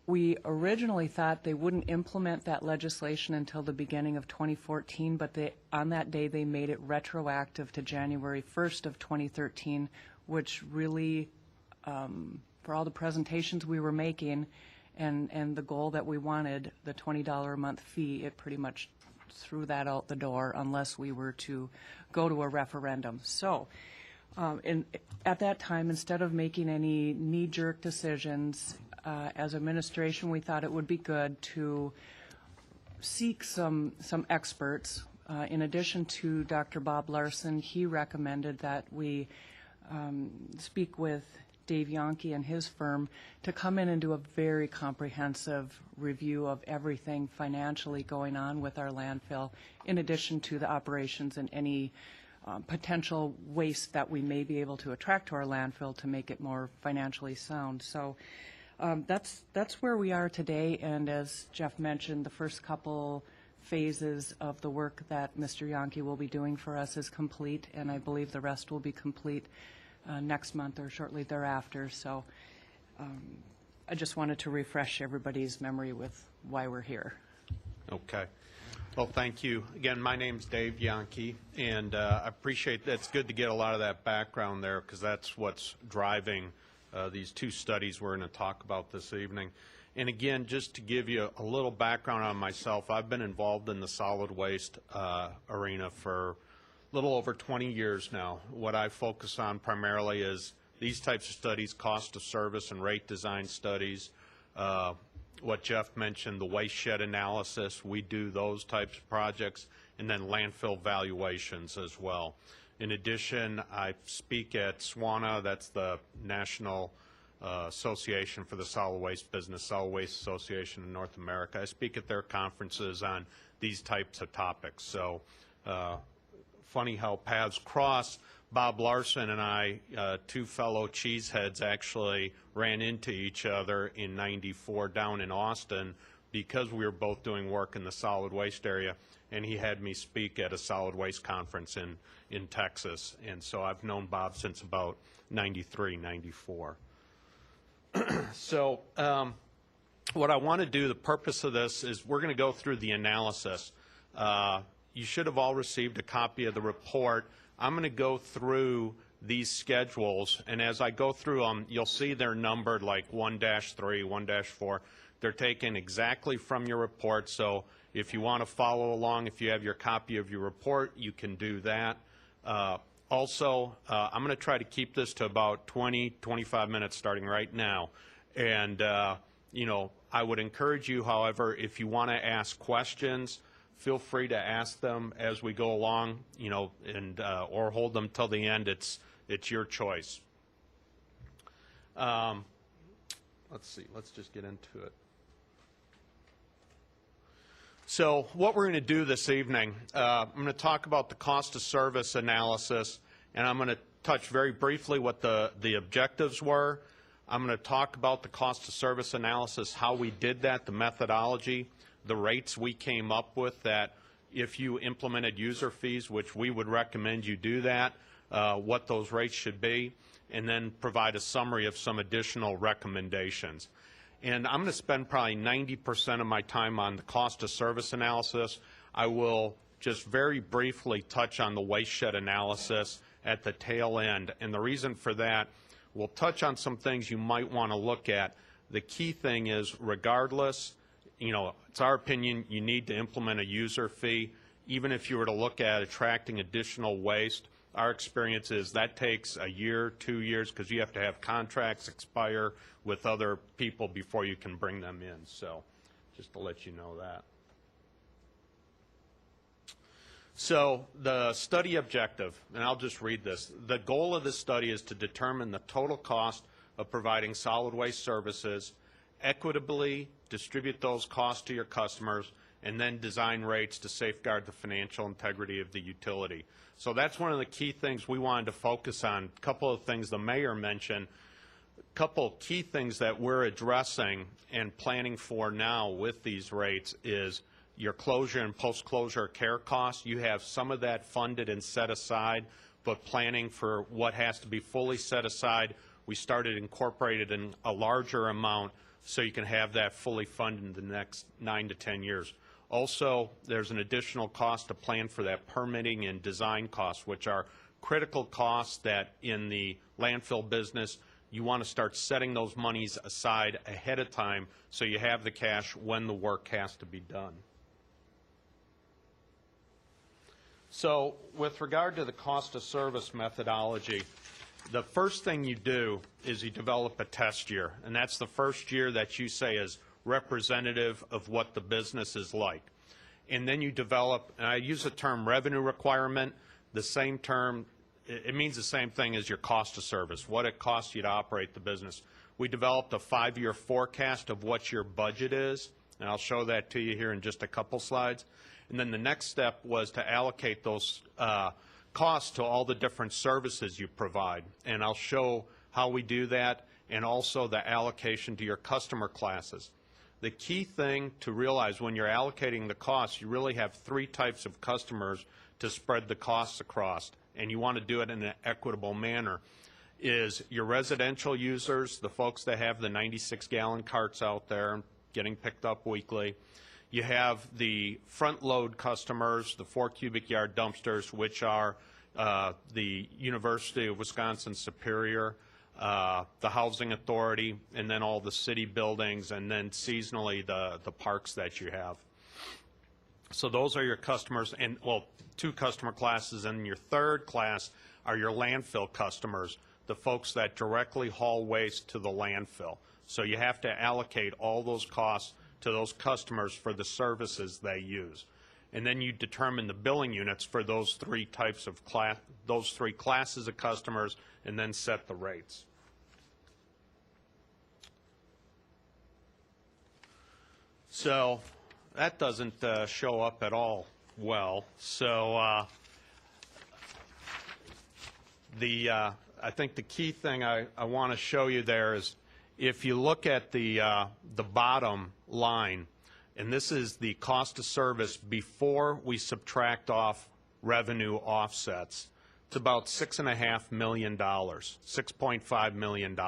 We originally thought they wouldn't implement that legislation until the beginning of 2014, but on that day they made it retroactive to January 1st of 2013, which really, for all the presentations we were making and the goal that we wanted, the $20 a month fee, it pretty much threw that out the door unless we were to go to a referendum. So at that time, instead of making any knee-jerk decisions, as administration, we thought it would be good to seek some experts. In addition to Dr. Bob Larson, he recommended that we speak with Dave Yankee and his firm to come in and do a very comprehensive review of everything financially going on with our landfill, in addition to the operations and any potential waste that we may be able to attract to our landfill to make it more financially sound. So that's where we are today, and as Jeff mentioned, the first couple phases of the work that Mr. Yankee will be doing for us is complete, and I believe the rest will be complete next month or shortly thereafter. So I just wanted to refresh everybody's memory with why we're here. Okay. Well, thank you. Again, my name's Dave Yankee, and I appreciate that. It's good to get a lot of that background there because that's what's driving these 2 studies we're going to talk about this evening. And again, just to give you a little background on myself, I've been involved in the solid waste arena for a little over 20 years now. What I focus on primarily is these types of studies, cost of service and rate design studies. What Jeff mentioned, the waste shed analysis, we do those types of projects, and then landfill valuations as well. In addition, I speak at SWANA, that's the National association for the solid waste business, Solid Waste Association in North America. I speak at their conferences on these types of topics. So funny how paths cross. Bob Larson and I, two fellow cheeseheads, actually ran into each other in '94 down in Austin because we were both doing work in the solid waste area, and he had me speak at a solid waste conference in Texas. And so I've known Bob since about '93, '94. So what I want to do, the purpose of this is we're going to go through the analysis. You should have all received a copy of the report. I'm going to go through these schedules, and as I go through them, you'll see they're numbered like 1-3, 1-4. They're taken exactly from your report, so if you want to follow along, if you have your copy of your report, you can do that. Also, I'm going to try to keep this to about 20, 25 minutes starting right now. And, you know, I would encourage you, however, if you want to ask questions, feel free to ask them as we go along, you know, and or hold them till the end. It's your choice. Let's see. Let's just get into it. So what we're going to do this evening, I'm going to talk about the cost of service analysis, and I'm going to touch very briefly what the objectives were. I'm going to talk about the cost of service analysis, how we did that, the methodology, the rates we came up with, that if you implemented user fees, which we would recommend you do that, what those rates should be, and then provide a summary of some additional recommendations. And I'm going to spend probably 90% of my time on the cost of service analysis. I will just very briefly touch on the waste shed analysis at the tail end. And the reason for that, we'll touch on some things you might want to look at. The key thing is, regardless, you know, it's our opinion you need to implement a user fee. Even if you were to look at attracting additional waste, our experience is that takes a year, 2 years, because you have to have contracts expire with other people before you can bring them in. So just to let you know that. So the study objective, and I'll just read this. The goal of this study is to determine the total cost of providing solid waste services, equitably distribute those costs to your customers, and then design rates to safeguard the financial integrity of the utility. So that's one of the key things we wanted to focus on. A couple of things the mayor mentioned, a couple key things that we're addressing and planning for now with these rates is your closure and post-closure care costs. You have some of that funded and set aside, but planning for what has to be fully set aside, we started incorporated in a larger amount so you can have that fully funded in the next 9 to 10 years. Also, there's an additional cost to plan for that permitting and design costs, which are critical costs that in the landfill business, you want to start setting those monies aside ahead of time so you have the cash when the work has to be done. So with regard to the cost of service methodology, the first thing you do is you develop a test year, and that's the first year that you say is representative of what the business is like. And then you develop, and I use the term revenue requirement, the same term, it means the same thing as your cost of service, what it costs you to operate the business. We developed a 5-year forecast of what your budget is, and I'll show that to you here in just a couple slides. And then the next step was to allocate those costs to all the different services you provide. And I'll show how we do that, and also the allocation to your customer classes. The key thing to realize when you're allocating the costs, you really have 3 types of customers to spread the costs across, and you want to do it in an equitable manner. Is your residential users, the folks that have the 96-gallon carts out there getting picked up weekly. You have the front load customers, the 4 cubic yard dumpsters, which are the University of Wisconsin Superior, the Housing Authority, and then all the city buildings, and then seasonally the parks that you have. So those are your customers, and well, 2 customer classes, and your third class are your landfill customers, the folks that directly haul waste to the landfill. So you have to allocate all those costs to those customers for the services they use. And then you determine the billing units for those 3 types of those 3 classes of customers, and then set the rates. So that doesn't show up at all well. So I think the key thing I want to show you there is if you look at the bottom line, and this is the cost of service before we subtract off revenue offsets, it's about $6.5 million. $6.5 million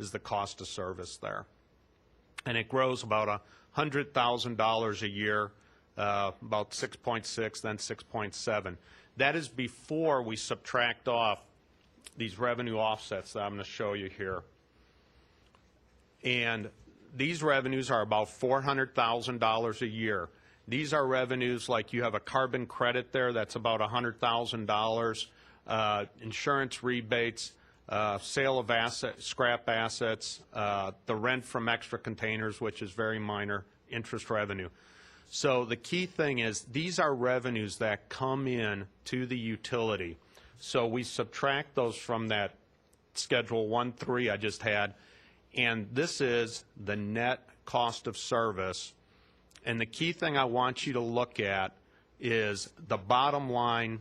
is the cost of service there. And it grows about $100,000 a year, about 6.6, then 6.7. That is before we subtract off these revenue offsets that I'm going to show you here. And these revenues are about $400,000 a year. These are revenues like you have a carbon credit there, that's about $100,000, insurance rebates, sale of scrap assets, the rent from extra containers, which is very minor, interest revenue. So the key thing is these are revenues that come in to the utility. So we subtract those from that Schedule 1.3 I just had, and this is the net cost of service. And the key thing I want you to look at is the bottom line,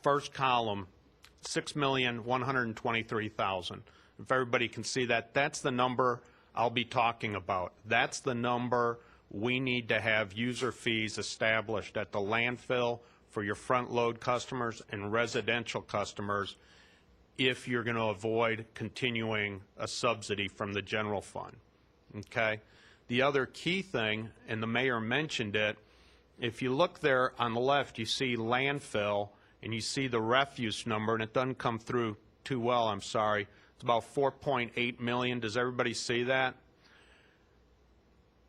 first column, $6,123,000. If everybody can see that, that's the number I'll be talking about. That's the number we need to have user fees established at the landfill for your front load customers and residential customers if you're going to avoid continuing a subsidy from the general fund. Okay? The other key thing, and the mayor mentioned it, if you look there on the left, you see landfill, and you see the refuse number, and it doesn't come through too well, I'm sorry. It's about 4.8 million. Does everybody see that?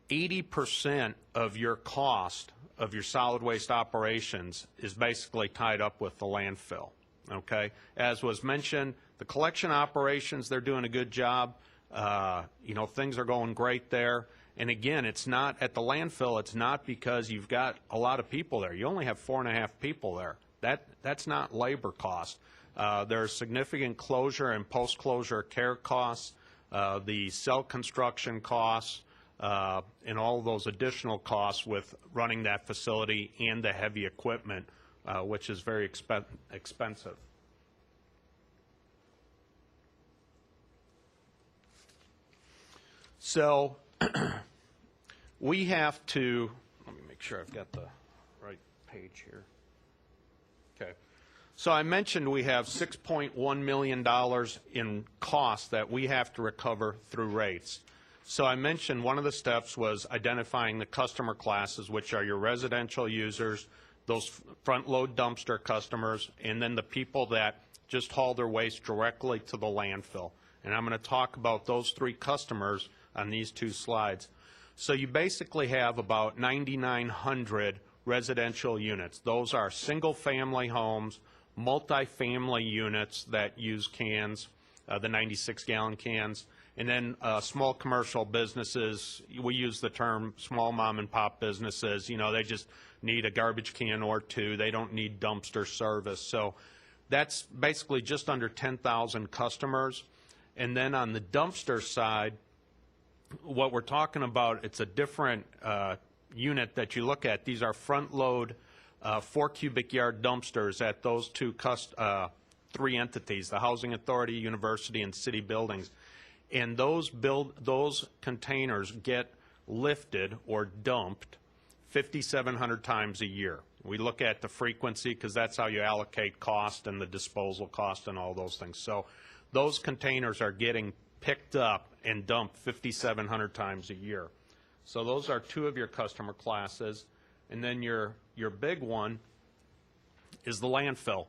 80% of your cost of your solid waste operations is basically tied up with the landfill. Okay? As was mentioned, the collection operations, they're doing a good job. Things are going great there. And again, it's not at the landfill, it's not because you've got a lot of people there. You only have 4.5 people there. That's not labor cost. There's significant closure and post-closure care costs, the cell construction costs, and all of those additional costs with running that facility and the heavy equipment, which is very expensive. So we have to, let me make sure I've got the right page here. Okay. So I mentioned we have $6.1 million in costs that we have to recover through rates. So I mentioned one of the steps was identifying the customer classes, which are your residential users, those front load dumpster customers, and then the people that just haul their waste directly to the landfill. And I'm going to talk about those three customers on these two slides. So you basically have about 9,900 residential units. Those are single-family homes, multi-family units that use cans, the 96-gallon cans, and then small commercial businesses. We use the term small mom-and-pop businesses. They just need a garbage can or two. They don't need dumpster service. So that's basically just under 10,000 customers. And then on the dumpster side, what we're talking about, it's a different unit that you look at. These are front-load 4 cubic yard dumpsters at those three entities, the Housing Authority, University, and City Buildings. And those containers get lifted or dumped 5,700 times a year. We look at the frequency because that's how you allocate cost and the disposal cost and all those things. So those containers are getting picked up and dumped 5,700 times a year. So those are two of your customer classes. And then your big one is the landfill.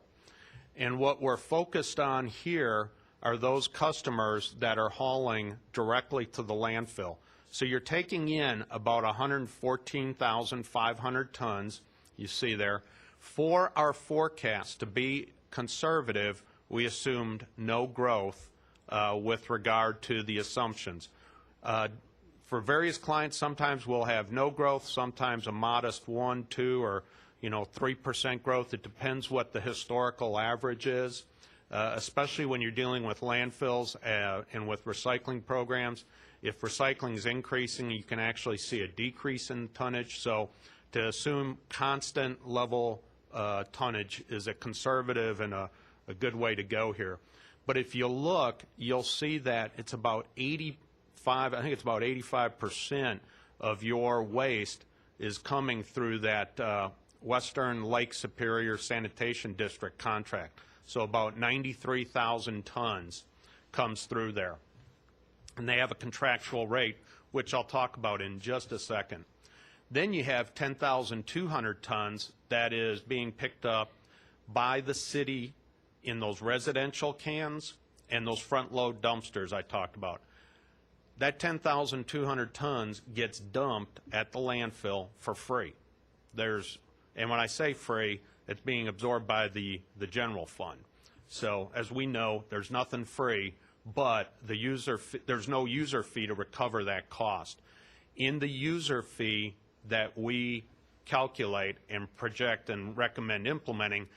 And what we're focused on here are those customers that are hauling directly to the landfill. So you're taking in about 114,500 tons, you see there. For our forecast, to be conservative, we assumed no growth with regard to the assumptions. For various clients, sometimes we'll have no growth, sometimes a modest 1, 2, or 3% growth. It depends what the historical average is, especially when you're dealing with landfills and with recycling programs. If recycling is increasing, you can actually see a decrease in tonnage. So to assume constant level tonnage is a conservative and a good way to go here. But if you look, you'll see that it's about 85% of your waste is coming through that Western Lake Superior Sanitation District contract. So about 93,000 tons comes through there. And they have a contractual rate, which I'll talk about in just a second. Then you have 10,200 tons that is being picked up by the city in those residential cans and those front load dumpsters I talked about. That 10,200 tons gets dumped at the landfill for free. And when I say free, it's being absorbed by the general fund. So as we know, there's nothing free, but there's no user fee to recover that cost. In the user fee that we calculate and project and recommend implementing,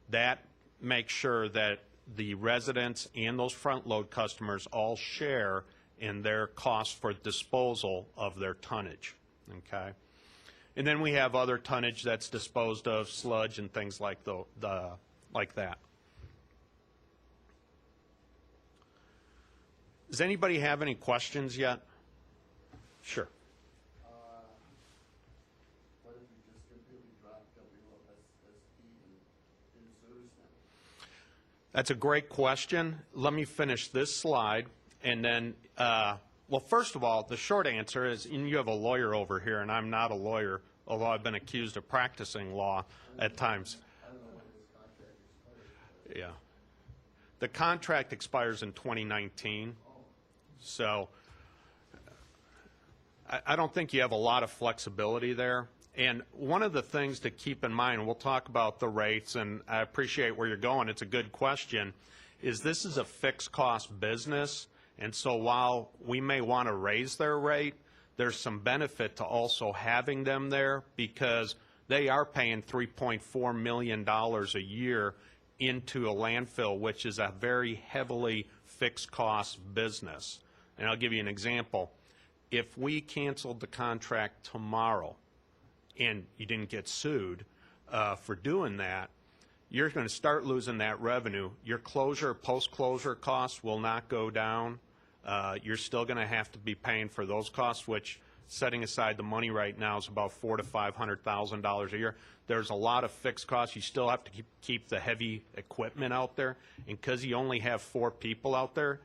that makes sure that the residents and those front load customers all share in their cost for disposal of their tonnage, okay? And then we have other tonnage that's disposed of, sludge and things like like that. Does anybody have any questions yet? Sure. What if you just completely drop WSSP and service now? That's a great question. Let me finish this slide, and then, well, first of all, the short answer is, and you have a lawyer over here, and I'm not a lawyer, although I've been accused of practicing law at times. I don't know when this contract expires. Yeah. The contract expires in 2019. So I don't think you have a lot of flexibility there. And one of the things to keep in mind, we'll talk about the rates, and I appreciate where you're going, it's a good question, is this is a fixed cost business, and so while we may want to raise their rate, there's some benefit to also having them there because they are paying $3.4 million a year into a landfill, which is a very heavily fixed cost business. And I'll give you an example. If we canceled the contract tomorrow and you didn't get sued for doing that, you're going to start losing that revenue. Your closure, post-closure costs will not go down. You're still going to have to be paying for those costs, which, setting aside the money right now, is about $400,000 to $500,000 a year. There's a lot of fixed costs. You still have to keep the heavy equipment out there, and because you only have 4 people out there,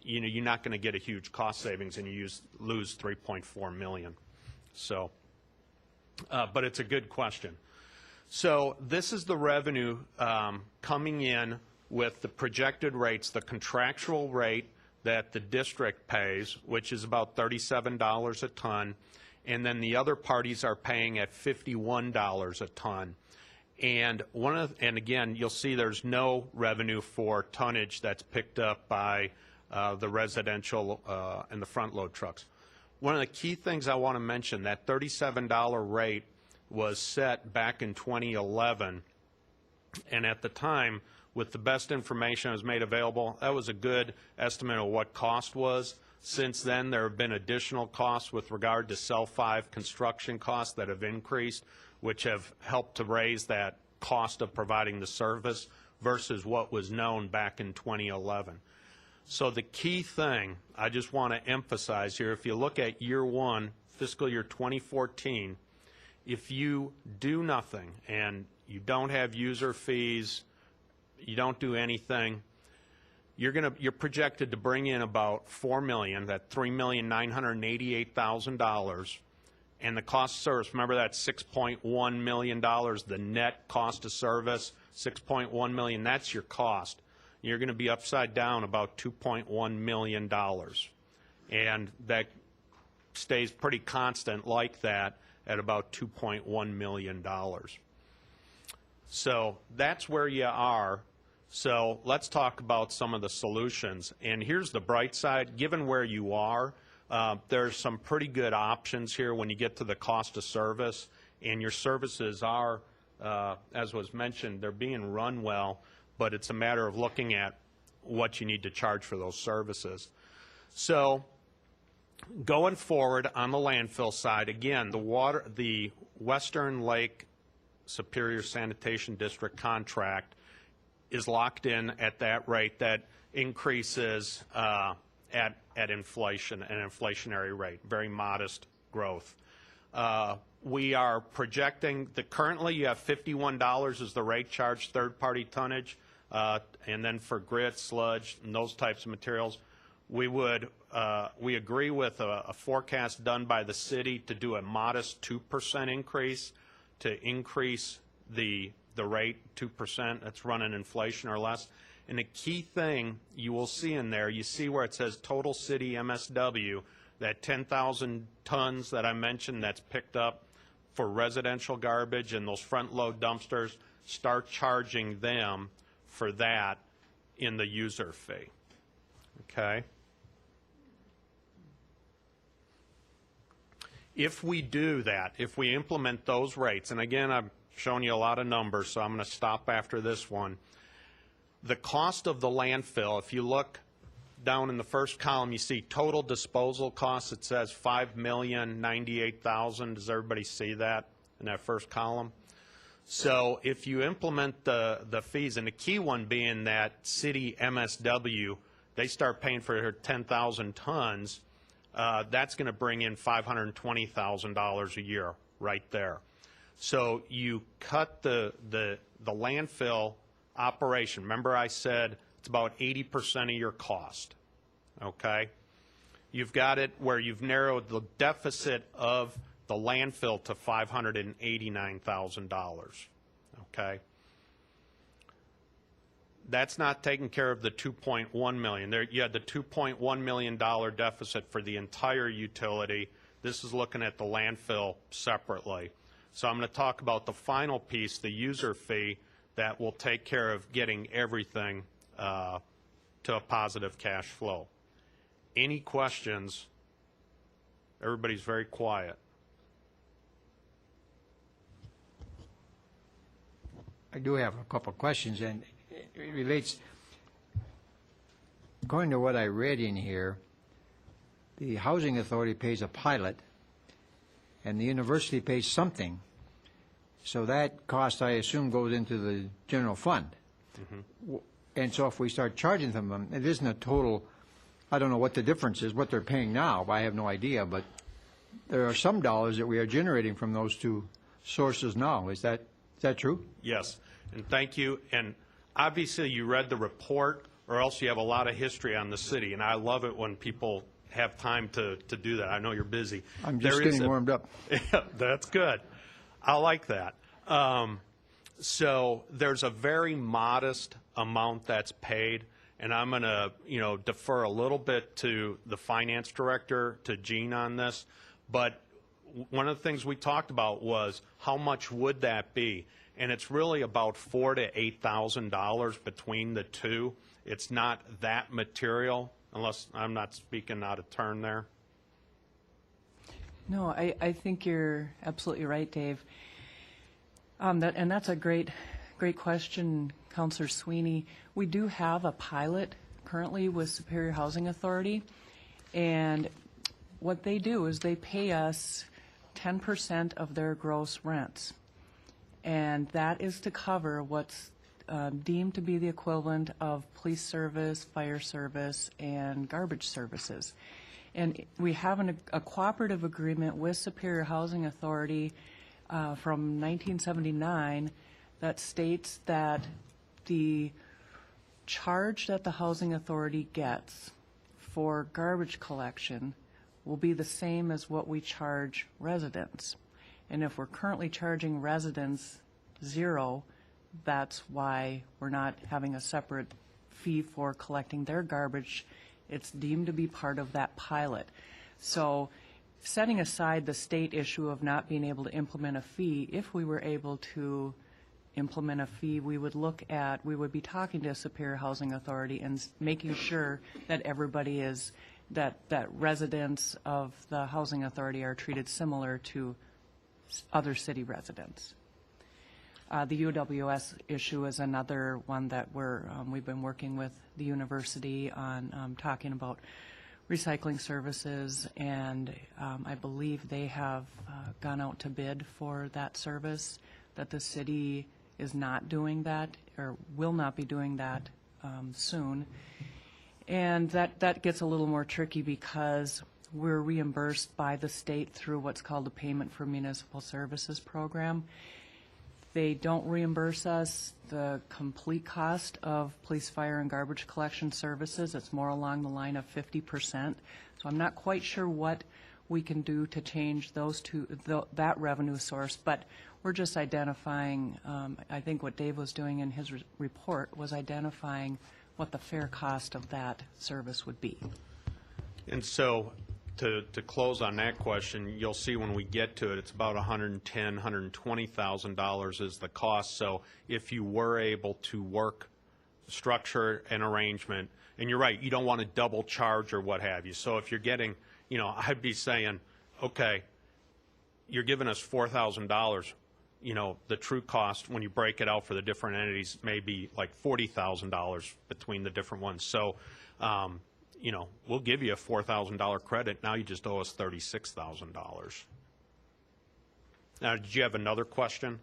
you're not going to get a huge cost savings, and you lose $3.4 million. So, but it's a good question. So this is the revenue coming in with the projected rates, the contractual rate that the district pays, which is about $37 a ton, and then the other parties are paying at $51 a ton. And again, you'll see there's no revenue for tonnage that's picked up by the residential and the front load trucks. One of the key things I want to mention, that $37 rate was set back in 2011, and at the time, with the best information that was made available, that was a good estimate of what cost was. Since then, there have been additional costs with regard to Cell 5 construction costs that have increased, which have helped to raise that cost of providing the service versus what was known back in 2011. So the key thing I just want to emphasize here, if you look at year 1, fiscal year 2014, if you do nothing and you don't have user fees, you don't do anything, you're projected to bring in about $4 million, that $3,988,000, and the cost of service, remember that $6.1 million, the net cost of service, $6.1 million, that's your cost. You're going to be upside down about $2.1 million, and that stays pretty constant like that at about $2.1 million. So that's where you are. So let's talk about some of the solutions. And here's the bright side. Given where you are, there's some pretty good options here when you get to the cost of service. And your services are, as was mentioned, they're being run well, but it's a matter of looking at what you need to charge for those services. So going forward on the landfill side, again, the Western Lake Superior Sanitation District contract is locked in at that rate that increases at inflation, an inflationary rate, very modest growth. We are projecting that currently you have $51 as the rate charge, third-party tonnage, and then for grit, sludge, and those types of materials. We agree with a forecast done by the city to do a modest 2% increase, to increase the rate 2%. That's running inflation or less. And the key thing you will see in there, you see where it says total city MSW, that 10,000 tons that I mentioned that's picked up for residential garbage and those front-load dumpsters, start charging them for that in the user fee. Okay? If we do that, if we implement those rates, and again, I've shown you a lot of numbers, so I'm going to stop after this one. The cost of the landfill, if you look down in the first column, you see total disposal costs. It says $5,098,000. Does everybody see that in that first column? So if you implement the fees, and the key one being that city MSW, they start paying for 10,000 tons, that's going to bring in $520,000 a year right there. So you cut the landfill operation. Remember I said it's about 80% of your cost, okay? You've got it where you've narrowed the deficit of the landfill to $589,000, okay? That's not taking care of the $2.1 million. There, you had the $2.1 million deficit for the entire utility. This is looking at the landfill separately. So I'm going to talk about the final piece, the user fee, that will take care of getting everything to a positive cash flow. Any questions? Everybody's very quiet. I do have a couple of questions, and it relates, according to what I read in here, the Housing Authority pays a pilot, and the university pays something. So that cost, I assume, goes into the general fund. Mm-hmm. And so if we start charging them, it isn't a total, I don't know what the difference is, what they're paying now, I have no idea, but there are some dollars that we are generating from those two sources now. Is that true? Yes, and thank you. And obviously you read the report, or else you have a lot of history on the city, and I love it when people have time to do that. I know you're busy. I'm just getting warmed up. Yeah, that's good. I like that. So there's a very modest amount that's paid, and I'm going to, defer a little bit to the finance director, to Gene, on this. But one of the things we talked about was how much would that be? And it's really about $4,000 to $8,000 between the two. It's not that material, unless I'm not speaking out of turn there. No, I think you're absolutely right, Dave. And that's a great question, Councilor Sweeney. We do have a pilot currently with Superior Housing Authority, and what they do is they pay us 10% of their gross rents, and that is to cover what's deemed to be the equivalent of police service, fire service, and garbage services. And we have a cooperative agreement with Superior Housing Authority from 1979 that states that the charge that the Housing Authority gets for garbage collection will be the same as what we charge residents. And if we're currently charging residents $0, that's why we're not having a separate fee for collecting their garbage. It's deemed to be part of that pilot. So setting aside the state issue of not being able to implement a fee, if we were able to implement a fee, we would be talking to Superior Housing Authority and making sure that everybody is, that residents of the Housing Authority are treated similar to other city residents. The UWS issue is another one that we've been working with the university on, talking about Recycling Services, and I believe they have gone out to bid for that service, that the city is not doing that, or will not be doing that soon. And that gets a little more tricky because we're reimbursed by the state through what's called the Payment for Municipal Services program. They don't reimburse us the complete cost of police, fire, and garbage collection services. It's more along the line of 50%. So I'm not quite sure what we can do to change those two, that revenue source, but we're just identifying, I think what Dave was doing in his report was identifying what the fair cost of that service would be. And so, to close on that question, you'll see when we get to it, it's about $110,000, $120,000 is the cost. So if you were able to work, structure an arrangement, and you're right, you don't want to double charge or what have you. So if you're getting, you know, I'd be saying, okay, you're giving us $4,000. You know, the true cost when you break it out for the different entities may be like $40,000 between the different ones. So, you know, we'll give you a $4,000 credit. Now you just owe us $36,000. Now, did you have another question?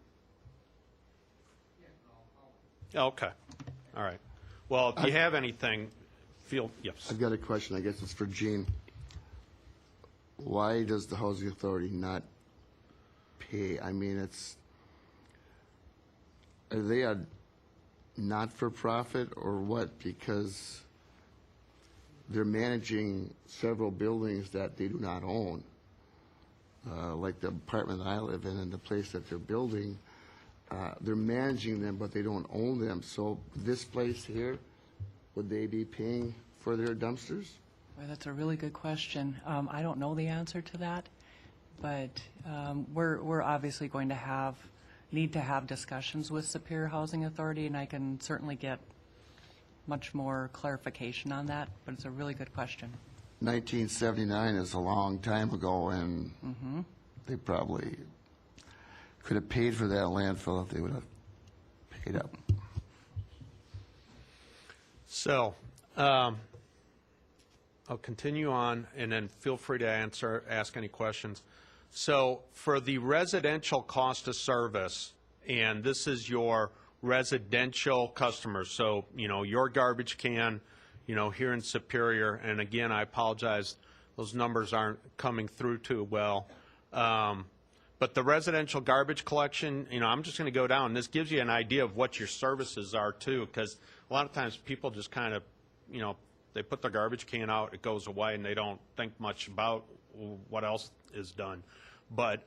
Okay. All right. Well, if you have anything, yes. I've got a question. I guess it's for Gene. Why does the Housing Authority not pay? I mean, are they a not-for-profit or what? Because they're managing several buildings that they do not own, like the apartment that I live in and the place that they're building. They're managing them, but they don't own them. So this place here, would they be paying for their dumpsters? Well, that's a really good question. I don't know the answer to that, but we're obviously going to need to have discussions with Superior Housing Authority, and I can certainly get much more clarification on that, but it's a really good question. 1979 is a long time ago, and they probably could have paid for that landfill if they would have paid up. So, I'll continue on, and then feel free to ask any questions. So, for the residential cost of service, and this is your residential customers, so, you know, your garbage can, you know, here in Superior, and again, I apologize, those numbers aren't coming through too well. But the residential garbage collection, you know, I'm just going to go down. This gives you an idea of what your services are, too, because a lot of times people just kind of, you know, they put their garbage can out, it goes away, and they don't think much about what else is done. But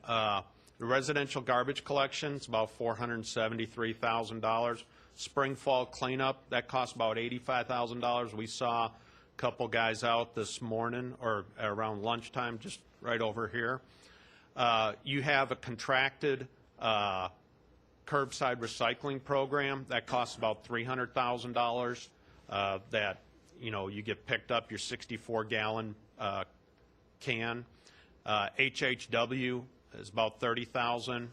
the residential garbage collection is about $473,000. Spring, fall cleanup, that costs about $85,000. We saw a couple guys out this morning, or around lunchtime, just right over here. You have a contracted curbside recycling program that costs about $300,000. That, you know, you get picked up your 64-gallon can. HHW is about $30,000.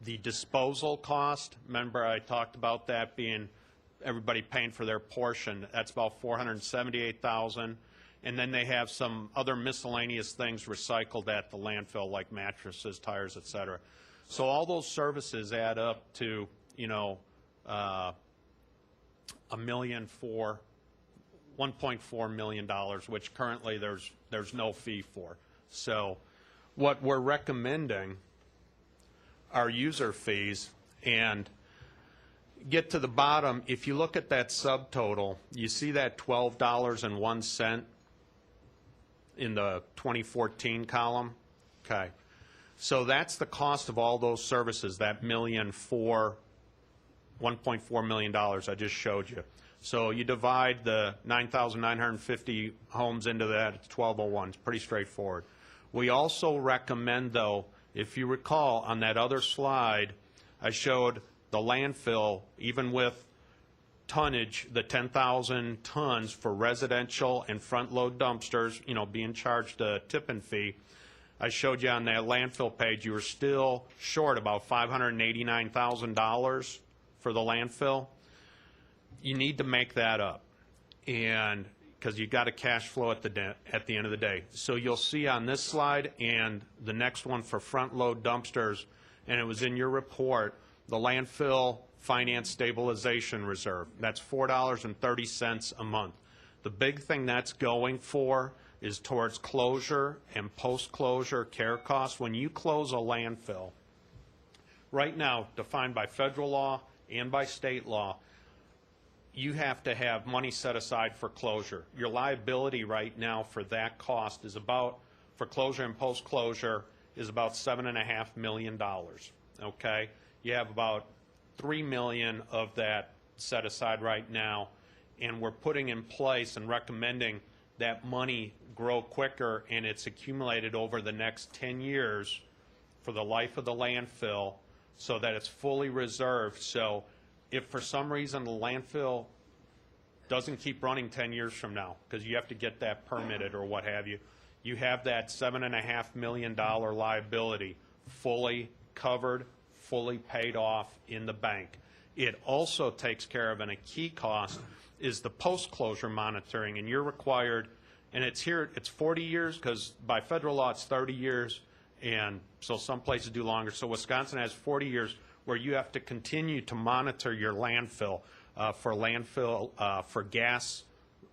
The disposal cost, remember I talked about that being everybody paying for their portion. That's about $478,000. And then they have some other miscellaneous things recycled at the landfill, like mattresses, tires, et cetera. So all those services add up to, you know, $1.4 million, which currently there's no fee for. So what we're recommending are user fees, and get to the bottom. If you look at that subtotal, you see that $12.01 in the 2014 column. Okay, so that's the cost of all those services, that $1.4 million I just showed you. So you divide the 9,950 homes into that, it's 1201. It's pretty straightforward. We also recommend, though, if you recall, on that other slide, I showed the landfill, even with tonnage, the 10,000 tons for residential and front-load dumpsters, you know, being charged a tipping fee. I showed you on that landfill page, you were still short about $589,000 for the landfill. You need to make that up. And because you got a cash flow at the end of the day. So you'll see on this slide and the next one for front-load dumpsters, and it was in your report, the landfill finance stabilization reserve. That's $4.30 a month. The big thing that's going for is towards closure and post-closure care costs. When you close a landfill, right now, defined by federal law and by state law, you have to have money set aside for closure. Your liability right now for that cost is about, for closure and post-closure, is about $7.5 million, okay? You have about $3 million of that set aside right now, and we're putting in place and recommending that money grow quicker, and it's accumulated over the next 10 years for the life of the landfill so that it's fully reserved. So if for some reason the landfill doesn't keep running 10 years from now, because you have to get that permitted or what have you, you have that $7.5 million liability fully covered, fully paid off in the bank. It also takes care of, and a key cost is the post-closure monitoring, and you're required, and it's here, it's 40 years, because by federal law it's 30 years, and so some places do longer. So Wisconsin has 40 years where you have to continue to monitor your landfill for gas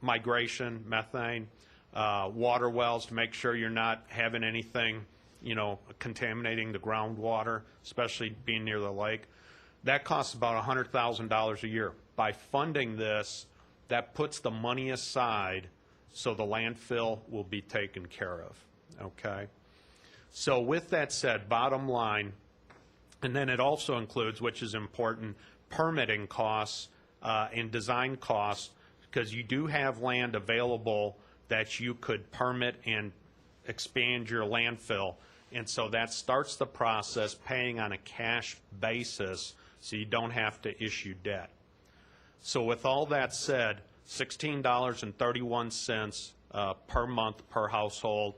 migration, methane, water wells, to make sure you're not having anything, you know, contaminating the groundwater, especially being near the lake. That costs about $100,000 a year. By funding this, that puts the money aside so the landfill will be taken care of, okay? So with that said, bottom line, and then it also includes, which is important, permitting costs and design costs, because you do have land available that you could permit and expand your landfill. And so that starts the process paying on a cash basis so you don't have to issue debt. So with all that said, $16.31 per month per household,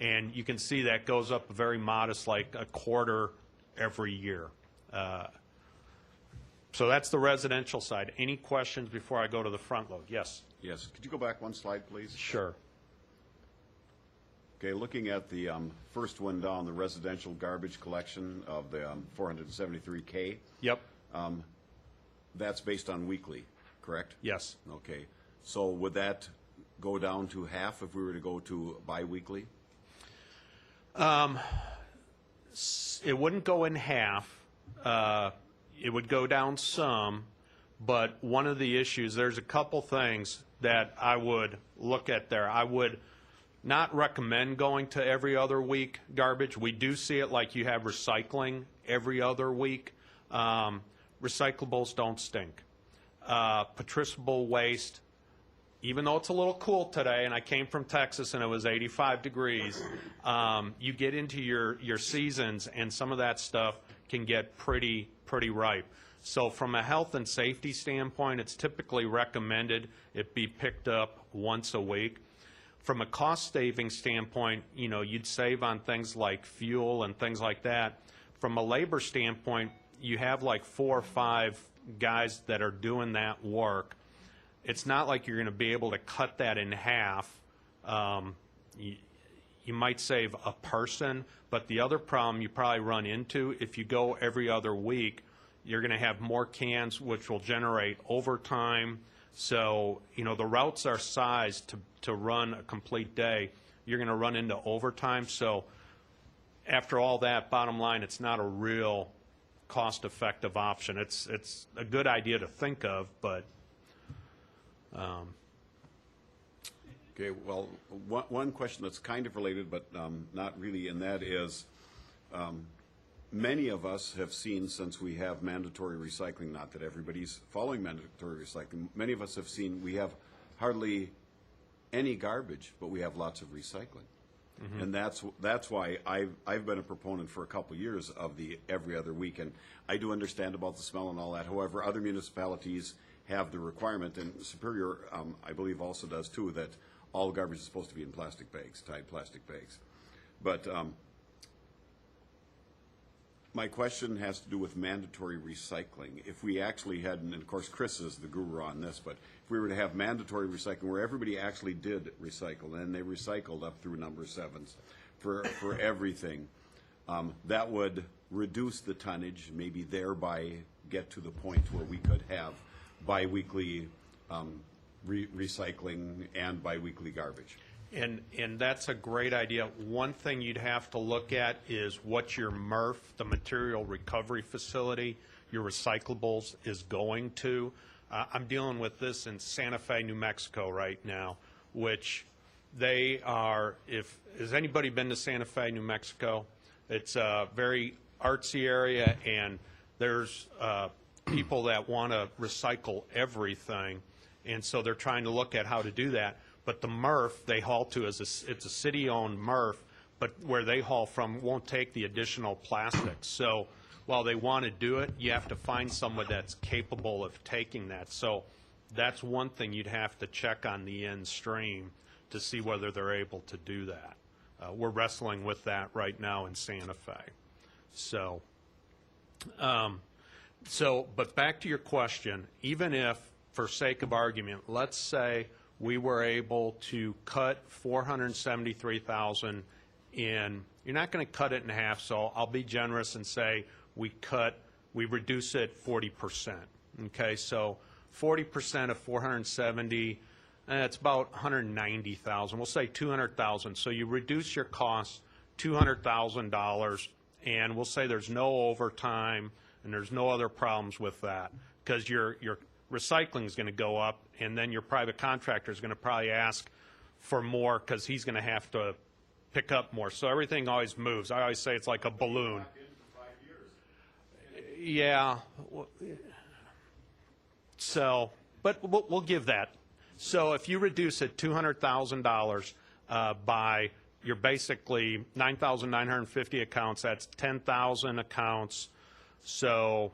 and you can see that goes up very modest, like a quarter every year. So that's the residential side. Any questions before I go to the front load? Yes? Yes. Could you go back one slide, please? Sure. Okay, looking at the first one down, the residential garbage collection of the 473K. Yep. That's based on weekly, correct? Yes. Okay. So would that go down to half if we were to go to biweekly? It wouldn't go in half. It would go down some, but one of the issues, there's a couple things that I would look at there. I would not recommend going to every other week garbage. We do see it like you have recycling every other week. Recyclables don't stink. Patriciable waste, even though it's a little cool today, and I came from Texas and it was 85 degrees, you get into your seasons and some of that stuff can get pretty ripe. So from a health and safety standpoint, it's typically recommended it be picked up once a week. From a cost-saving standpoint, you know, you'd save on things like fuel and things like that. From a labor standpoint, you have like 4 or 5 guys that are doing that work. It's not like you're going to be able to cut that in half. You might save a person, but the other problem you probably run into, if you go every other week, you're going to have more cans, which will generate overtime. So, you know, the routes are sized to run a complete day. You're going to run into overtime. So after all that, bottom line, it's not a real cost-effective option. It's a good idea to think of, but Okay, well, one question that's kind of related, but not really, and that is, many of us have seen, since we have mandatory recycling, not that everybody's following mandatory recycling, many of us have seen we have hardly any garbage, but we have lots of recycling. Mm-hmm. And that's why I've been a proponent for a couple years of the every other week, and I do understand about the smell and all that. However, other municipalities have the requirement, and Superior, I believe, also does too, that all garbage is supposed to be in plastic bags, tied plastic bags. But My question has to do with mandatory recycling. If we actually had, and of course Chris is the guru on this, but if we were to have mandatory recycling where everybody actually did recycle, and they recycled up through number sevens for everything, that would reduce the tonnage, maybe thereby get to the point where we could have biweekly recycling and biweekly garbage. And that's a great idea. One thing you'd have to look at is what your MRF, the material recovery facility, your recyclables is going to. I'm dealing with this in Santa Fe, New Mexico right now, which they are, has anybody been to Santa Fe, New Mexico? It's a very artsy area, and there's people that want to recycle everything, and so they're trying to look at how to do that. But the MRF they haul to it's a city-owned MRF, but where they haul from won't take the additional plastics. So while they want to do it, you have to find someone that's capable of taking that. So that's one thing you'd have to check on the end stream to see whether they're able to do that. We're wrestling with that right now in Santa Fe. So, but back to your question, even if, for sake of argument, let's say we were able to cut $473,000 in, you're not going to cut it in half, so I'll be generous and say we reduce it 40%. Okay, so 40% of 470, it's about 190,000. We'll say 200,000. So you reduce your costs $200,000, and we'll say there's no overtime and there's no other problems with that, because your recycling is going to go up, and then your private contractor is going to probably ask for more because he's going to have to pick up more. So everything always moves. I always say it's like a balloon. Yeah. So, but we'll give that. So if you reduce it $200,000 by your basically 9,950 accounts, that's 10,000 accounts. So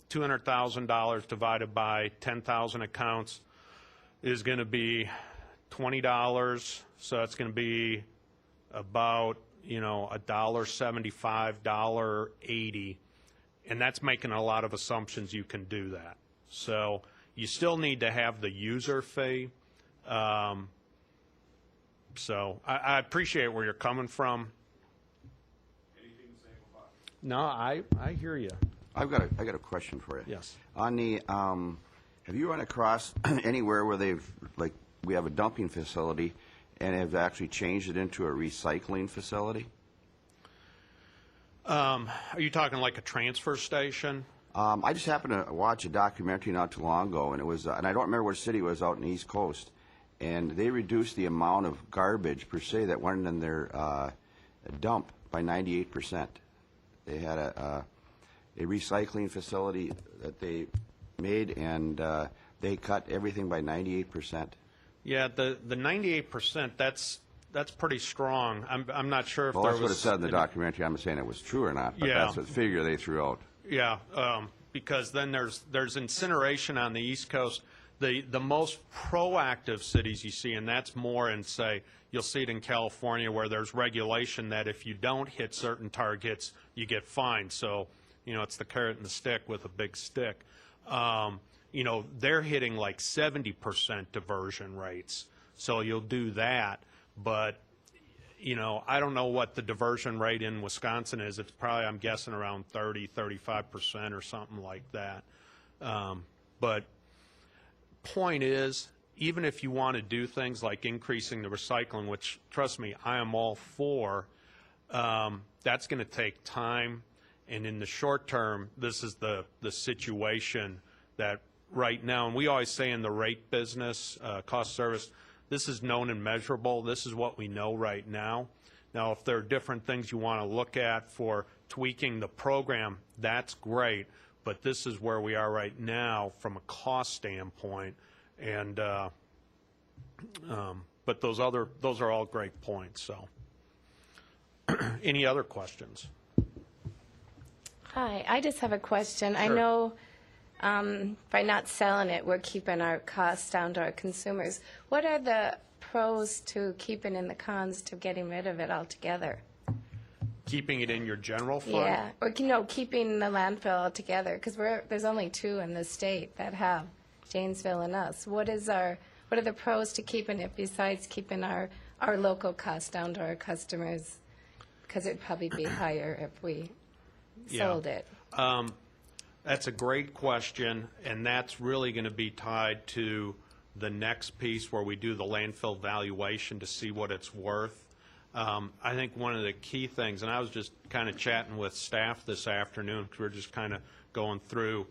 $200,000 divided by 10,000 accounts is going to be $20. So that's going to be about, $1.75, $1.80. And that's making a lot of assumptions you can do that. So you still need to have the user fee. So I appreciate where you're coming from. Anything to say about it? No, I hear you. I got a question for you. Yes. On the, have you run across anywhere where we have a dumping facility and have actually changed it into a recycling facility? Are you talking like a transfer station? I just happened to watch a documentary not too long ago, and it was, and I don't remember what city it was out in the East Coast, and they reduced the amount of garbage per se that went in their dump by 98%. They had a recycling facility that they made, and they cut everything by 98%. Yeah, the 98%, that's pretty strong. I'm not sure if there was... Well, that's what it said in the documentary. I'm not saying it was true or not, but that's the figure they threw out. Yeah, because then there's incineration on the East Coast. The most proactive cities you see, and that's more in, say, you'll see it in California where there's regulation that if you don't hit certain targets, you get fined. So, it's the carrot and the stick with a big stick. They're hitting like 70% diversion rates. So you'll do that. But, I don't know what the diversion rate in Wisconsin is. It's probably, I'm guessing, around 35% or something like that. But point is, even if you want to do things like increasing the recycling, which, trust me, I am all for, that's going to take time. And in the short term, this is the situation that right now, and we always say in the rate business, cost service, this is known and measurable. This is what we know right now. Now, if there are different things you want to look at for tweaking the program, that's great. But this is where we are right now from a cost standpoint. And but those are all great points. So, any other questions? Hi, I just have a question. Sure. I know by not selling it, we're keeping our costs down to our consumers. What are the pros to keeping and the cons to getting rid of it altogether? keeping it in your general fund? Yeah, or, keeping the landfill together, because there's only 2 in the state that have Janesville and us. What are the pros to keeping it besides keeping our local costs down to our customers? Because it'd probably be higher if we sold it. That's a great question, and that's really going to be tied to the next piece where we do the landfill valuation to see what it's worth. I think one of the key things, and I was just kind of chatting with staff this afternoon because we're just kind of going through,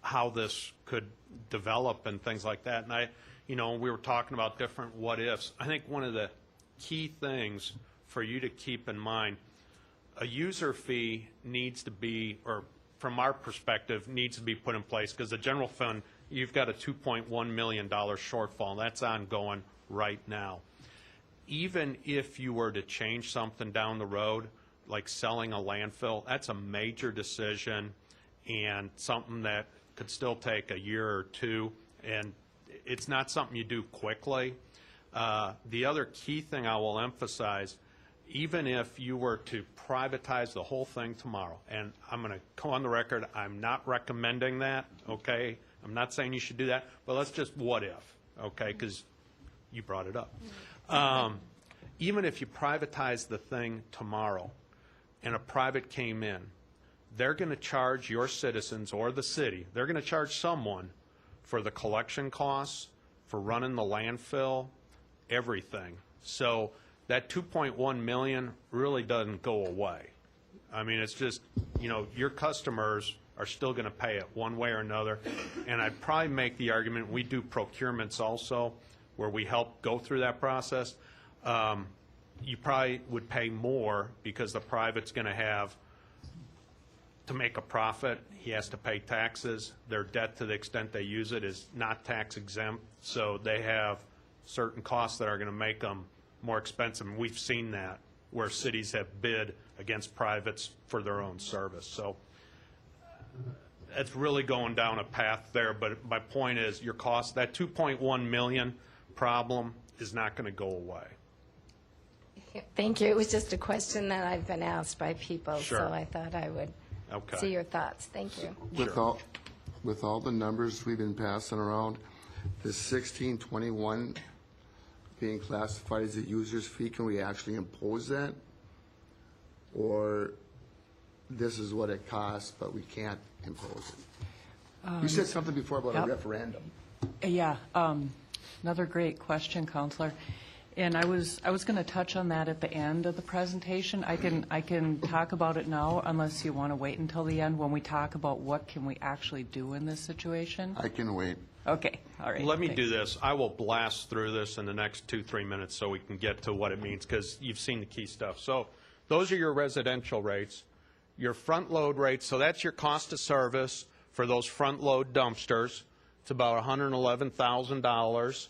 how this could develop and things like that. And we were talking about different what ifs. I think one of the key things for you to keep in mind, a user fee needs to be, or from our perspective, needs to be put in place because the general fund, you've got a $2.1 million shortfall, and that's ongoing right now. Even if you were to change something down the road, like selling a landfill, that's a major decision and something that could still take a year or 2, and it's not something you do quickly. The other key thing I will emphasize, even if you were to privatize the whole thing tomorrow, and I'm going to go on the record, I'm not recommending that, okay? I'm not saying you should do that, but let's just what if, okay, because you brought it up. Even if you privatize the thing tomorrow and a private came in, they're going to charge your citizens or the city, they're going to charge someone for the collection costs, for running the landfill, everything. So that $2.1 million really doesn't go away. I mean, it's just, your customers are still going to pay it one way or another. And I'd probably make the argument, we do procurements also, where we help go through that process. You probably would pay more because the private's going to have to make a profit. He has to pay taxes. Their debt, to the extent they use it, is not tax exempt. So they have certain costs that are going to make them more expensive. And we've seen that where cities have bid against privates for their own service. So it's really going down a path there. But my point is, your cost, that $2.1 million problem is not going to go away. Thank you. It was just a question that I've been asked by people, Sure. so I thought I would see your thoughts. Thank you. With all the numbers we've been passing around, the 1621 being classified as a user's fee, can we actually impose that? Or this is what it costs, but we can't impose it? You said something before about a referendum. Yeah, another great question, Counselor. And I was going to touch on that at the end of the presentation. I can talk about it now, unless you want to wait until the end when we talk about what can we actually do in this situation. I can wait. Okay, all right. Let me do this. I will blast through this in the next 2-3 minutes so we can get to what it means, because you've seen the key stuff. So those are your residential rates. Your front load rates, so that's your cost of service for those front load dumpsters. It's about $111,000.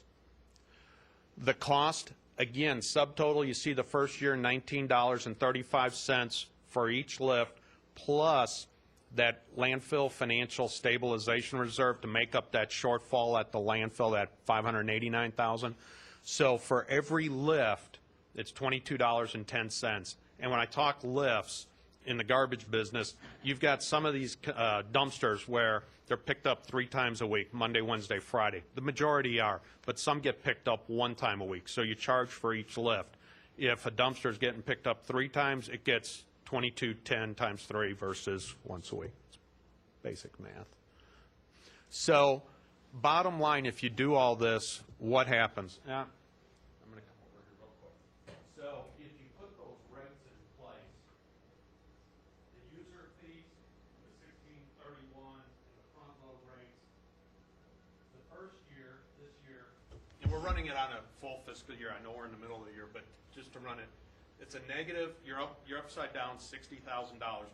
The cost, again, subtotal, you see the first year, $19.35 for each lift, plus that landfill financial stabilization reserve to make up that shortfall at the landfill, that $589,000. So for every lift, it's $22.10. And when I talk lifts in the garbage business, you've got some of these dumpsters where they're picked up 3 times a week, Monday, Wednesday, Friday. The majority are, but some get picked up 1 time a week. So you charge for each lift. If a dumpster is getting picked up 3 times, it gets $22.10 times 3 versus once a week. It's basic math. So bottom line, if you do all this, what happens? I'm going to come over here real quick. So if you put those rates in place, the user fees, the 1631, and the front load rates, the first year, this year, and we're running it on a full fiscal year. I know we're in the middle of the year, but just to run it, it's a negative. You're upside down $60,000,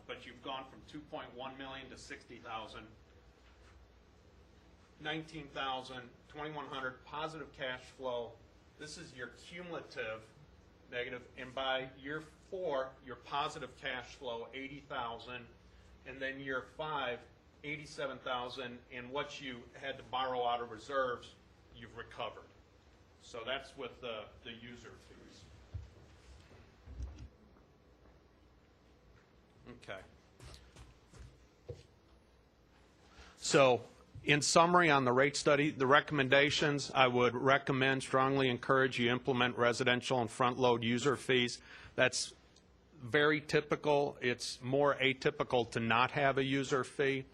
but you've gone from 2.1 million to 60,000, 19,000, 2,100 positive cash flow. This is your cumulative negative, and by year 4, your positive cash flow 80,000, and then year 5, 87,000, and what you had to borrow out of reserves, you've recovered. So that's with the user fees. Okay. So, in summary on the rate study, the recommendations, I would recommend, strongly encourage you implement residential and front-load user fees. That's very typical. It's more atypical to not have a user fee.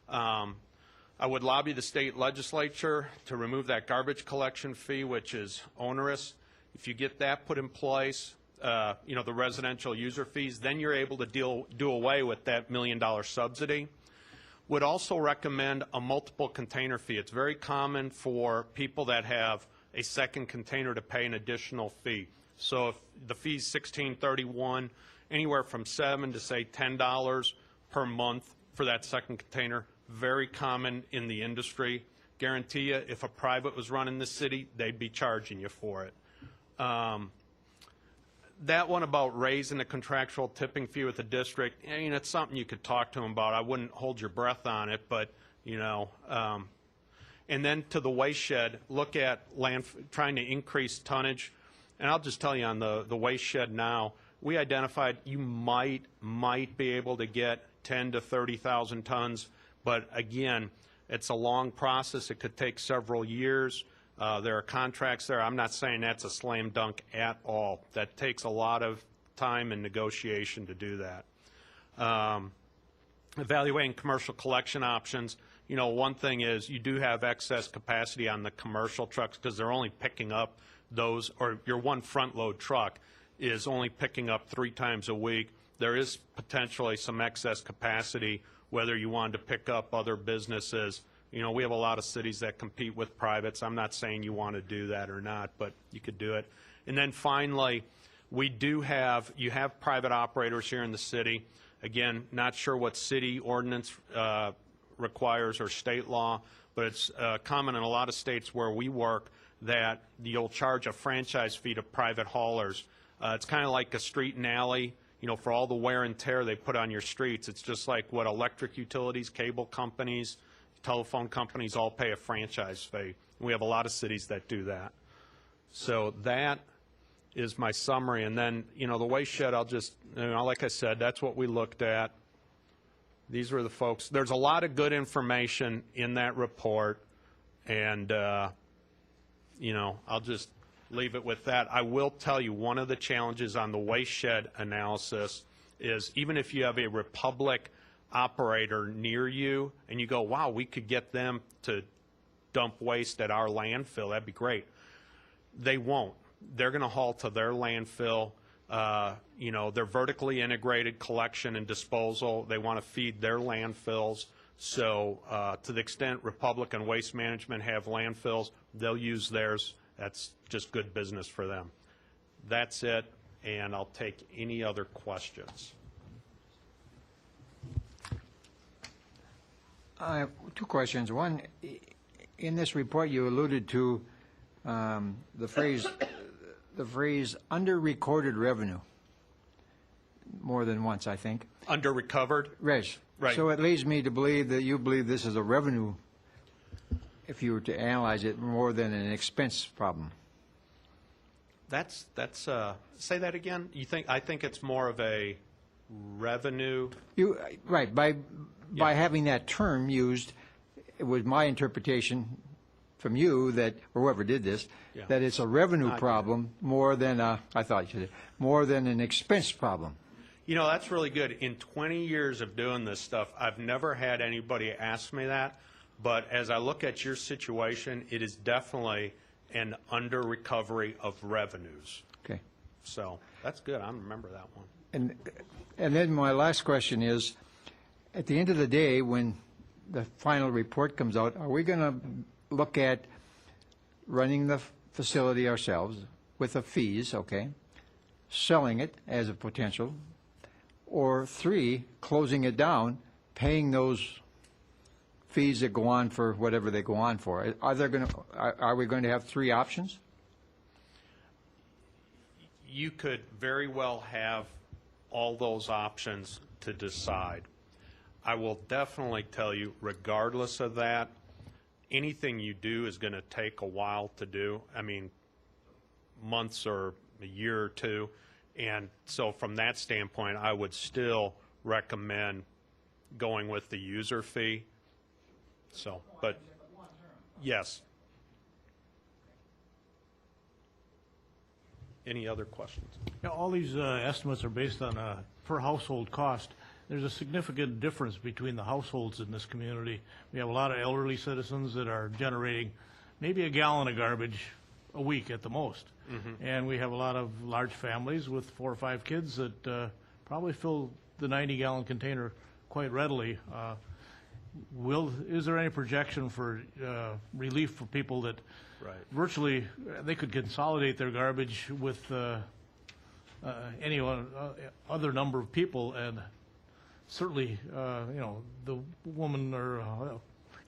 I would lobby the state legislature to remove that garbage collection fee, which is onerous. If you get that put in place, you know, the residential user fees, then you're able to do away with that $1 million subsidy. Would also recommend a multiple container fee. It's very common for people that have a second container to pay an additional fee. So if the fee is $16.31, anywhere from $7 to say $10 per month for that second container, very common in the industry. Guarantee you, if a private was running the city, they'd be charging you for it. That one about raising the contractual tipping fee with the district, I mean, it's something you could talk to them about. I wouldn't hold your breath on it, but, you know. And then to the waste shed, look at trying to increase tonnage. And I'll just tell you on the waste shed now, we identified you might be able to get 10 to 30,000 tons. But again, it's a long process. It could take several years. There are contracts there. I'm not saying that's a slam dunk at all. That takes a lot of time and negotiation to do that. Evaluating commercial collection options. You know, one thing is you do have excess capacity on the commercial trucks because they're only picking up those, or your one front load truck is only picking up 3 times a week. There is potentially some excess capacity, whether you wanted to pick up other businesses. You know, we have a lot of cities that compete with privates. I'm not saying you want to do that or not, but you could do it. And then finally, you have private operators here in the city. Again, not sure what city ordinance requires or state law, but it's common in a lot of states where we work that you'll charge a franchise fee to private haulers. It's kind of like a street and alley, you know, for all the wear and tear they put on your streets. It's just like what electric utilities, cable companies, telephone companies all pay a franchise fee. We have a lot of cities that do that. So that is my summary. And then, you know, the waste shed, I'll just, you know, like I said, that's what we looked at. These were the folks. There's a lot of good information in that report. And, you know, I'll just leave it with that. I will tell you one of the challenges on the waste shed analysis is even if you have a Republic operator near you and you go, wow, we could get them to dump waste at our landfill, that'd be great. They won't. They're going to haul to their landfill. You know, they're vertically integrated collection and disposal. They want to feed their landfills. So to the extent Republic and Waste Management have landfills, they'll use theirs. That's just good business for them. That's it, and I'll take any other questions. I have 2 questions. One, in this report, you alluded to the phrase under-recorded revenue more than once, I think. Under-recovered? Right. So it leads me to believe that you believe this is a revenue, if you were to analyze it, more than an expense problem. That's say that again. I think it's more of a revenue. Right. By having that term used, it was my interpretation from you that, or whoever did this, that it's a revenue problem more than more than an expense problem. You know, that's really good. In 20 years of doing this stuff, I've never had anybody ask me that. But as I look at your situation, it is definitely an under-recovery of revenues. Okay. So that's good. I remember that one. And then my last question is, at the end of the day, when the final report comes out, are we going to look at running the facility ourselves with the fees, okay, selling it as a potential, or 3, closing it down, paying those fees that go on for whatever they go on for? Are we going to have 3 options? You could very well have all those options to decide. I will definitely tell you, regardless of that, anything you do is going to take a while to do. I mean, months or a year or 2. And so from that standpoint, I would still recommend going with the user fee. So, but, yes. Any other questions? Yeah, all these estimates are based on a per household cost. There's a significant difference between the households in this community. We have a lot of elderly citizens that are generating maybe a gallon of garbage a week at the most. And we have a lot of large families with 4 or 5 kids that probably fill the 90-gallon container quite readily. Is there any projection for relief for people that virtually they could consolidate their garbage with any other number of people, and certainly the woman or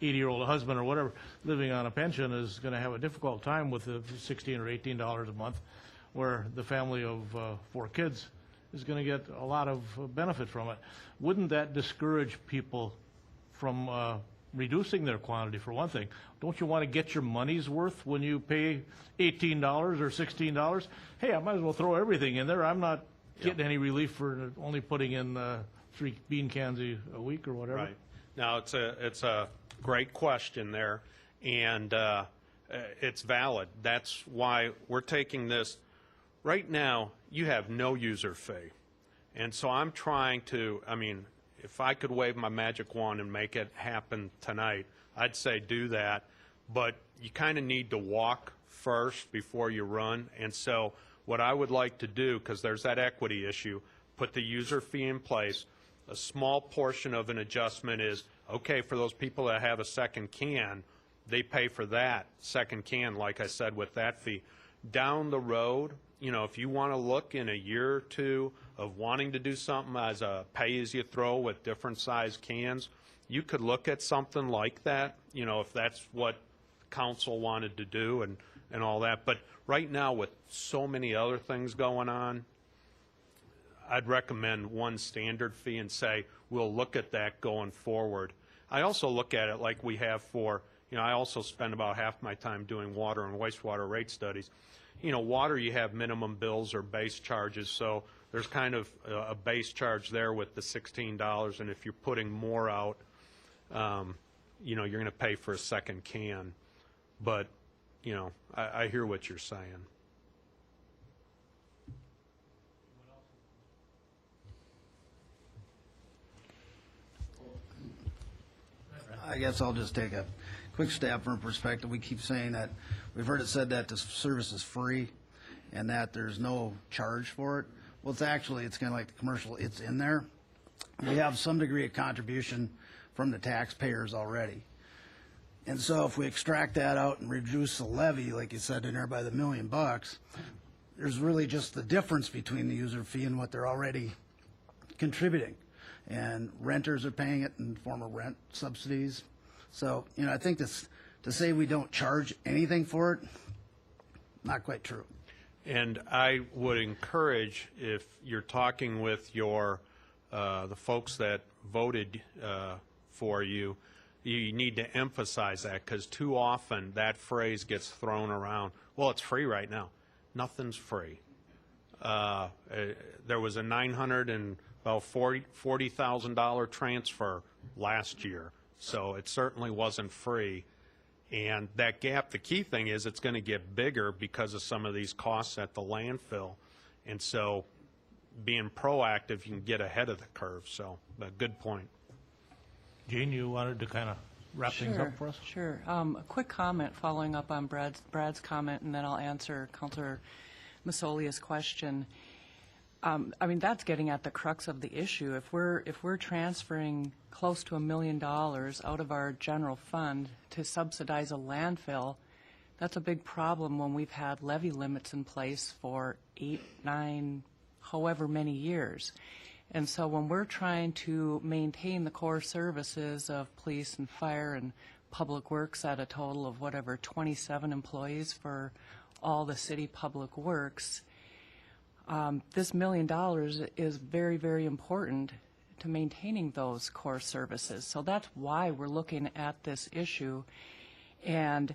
80-year-old husband or whatever living on a pension is going to have a difficult time with the $16 or $18 a month, where the family of 4 kids is going to get a lot of benefit from it. Wouldn't that discourage people from reducing their quantity, for one thing? Don't you want to get your money's worth when you pay $18 or $16? Hey, I might as well throw everything in there. I'm not getting any relief for only putting in 3 bean cans a week or whatever. Right. Now, it's a great question there, and it's valid. That's why we're taking this. Right now, you have no user fee. And so I'm trying to, if I could wave my magic wand and make it happen tonight, I'd say do that. But you kind of need to walk first before you run. And so what I would like to do, because there's that equity issue, put the user fee in place. A small portion of an adjustment is, okay, for those people that have a second can, they pay for that second can, like I said, with that fee. Down the road, if you want to look in a year or two of wanting to do something as a pay-as-you-throw with different size cans, you could look at something like that, if that's what council wanted to do and all that. But right now, with so many other things going on, I'd recommend one standard fee and say, we'll look at that going forward. I also look at it like we have for, I also spend about half my time doing water and wastewater rate studies. Water, you have minimum bills or base charges, so there's kind of a base charge there with the $16, and if you're putting more out, you're going to pay for a second can. But, I hear what you're saying. I guess I'll just take a quick stab from a perspective. We keep saying that, we've heard it said that the service is free and that there's no charge for it. Well, it's kind of like the commercial, it's in there. We have some degree of contribution from the taxpayers already. And so if we extract that out and reduce the levy, like you said in there, by the $1 million, there's really just the difference between the user fee and what they're already contributing. And renters are paying it in the form of rent subsidies. So, I think to say we don't charge anything for it, not quite true. And I would encourage, if you're talking with the folks that voted for you, you need to emphasize that, because too often that phrase gets thrown around. Well, it's free right now. Nothing's free. There was a $40,000 transfer last year, so it certainly wasn't free. And that gap, the key thing is it's going to get bigger because of some of these costs at the landfill. And so being proactive, you can get ahead of the curve. So, a good point. Jane, you wanted to kind of wrap things up for us? Sure. A quick comment following up on Brad's comment, and then I'll answer Councilor Masolia's question. That's getting at the crux of the issue. If we're transferring close to $1 million out of our general fund to subsidize a landfill, that's a big problem when we've had levy limits in place for 8, 9, however many years. And so when we're trying to maintain the core services of police and fire and public works at a total of 27 employees for all the city public works, this $1 million is very, very important to maintaining those core services. So that's why we're looking at this issue. And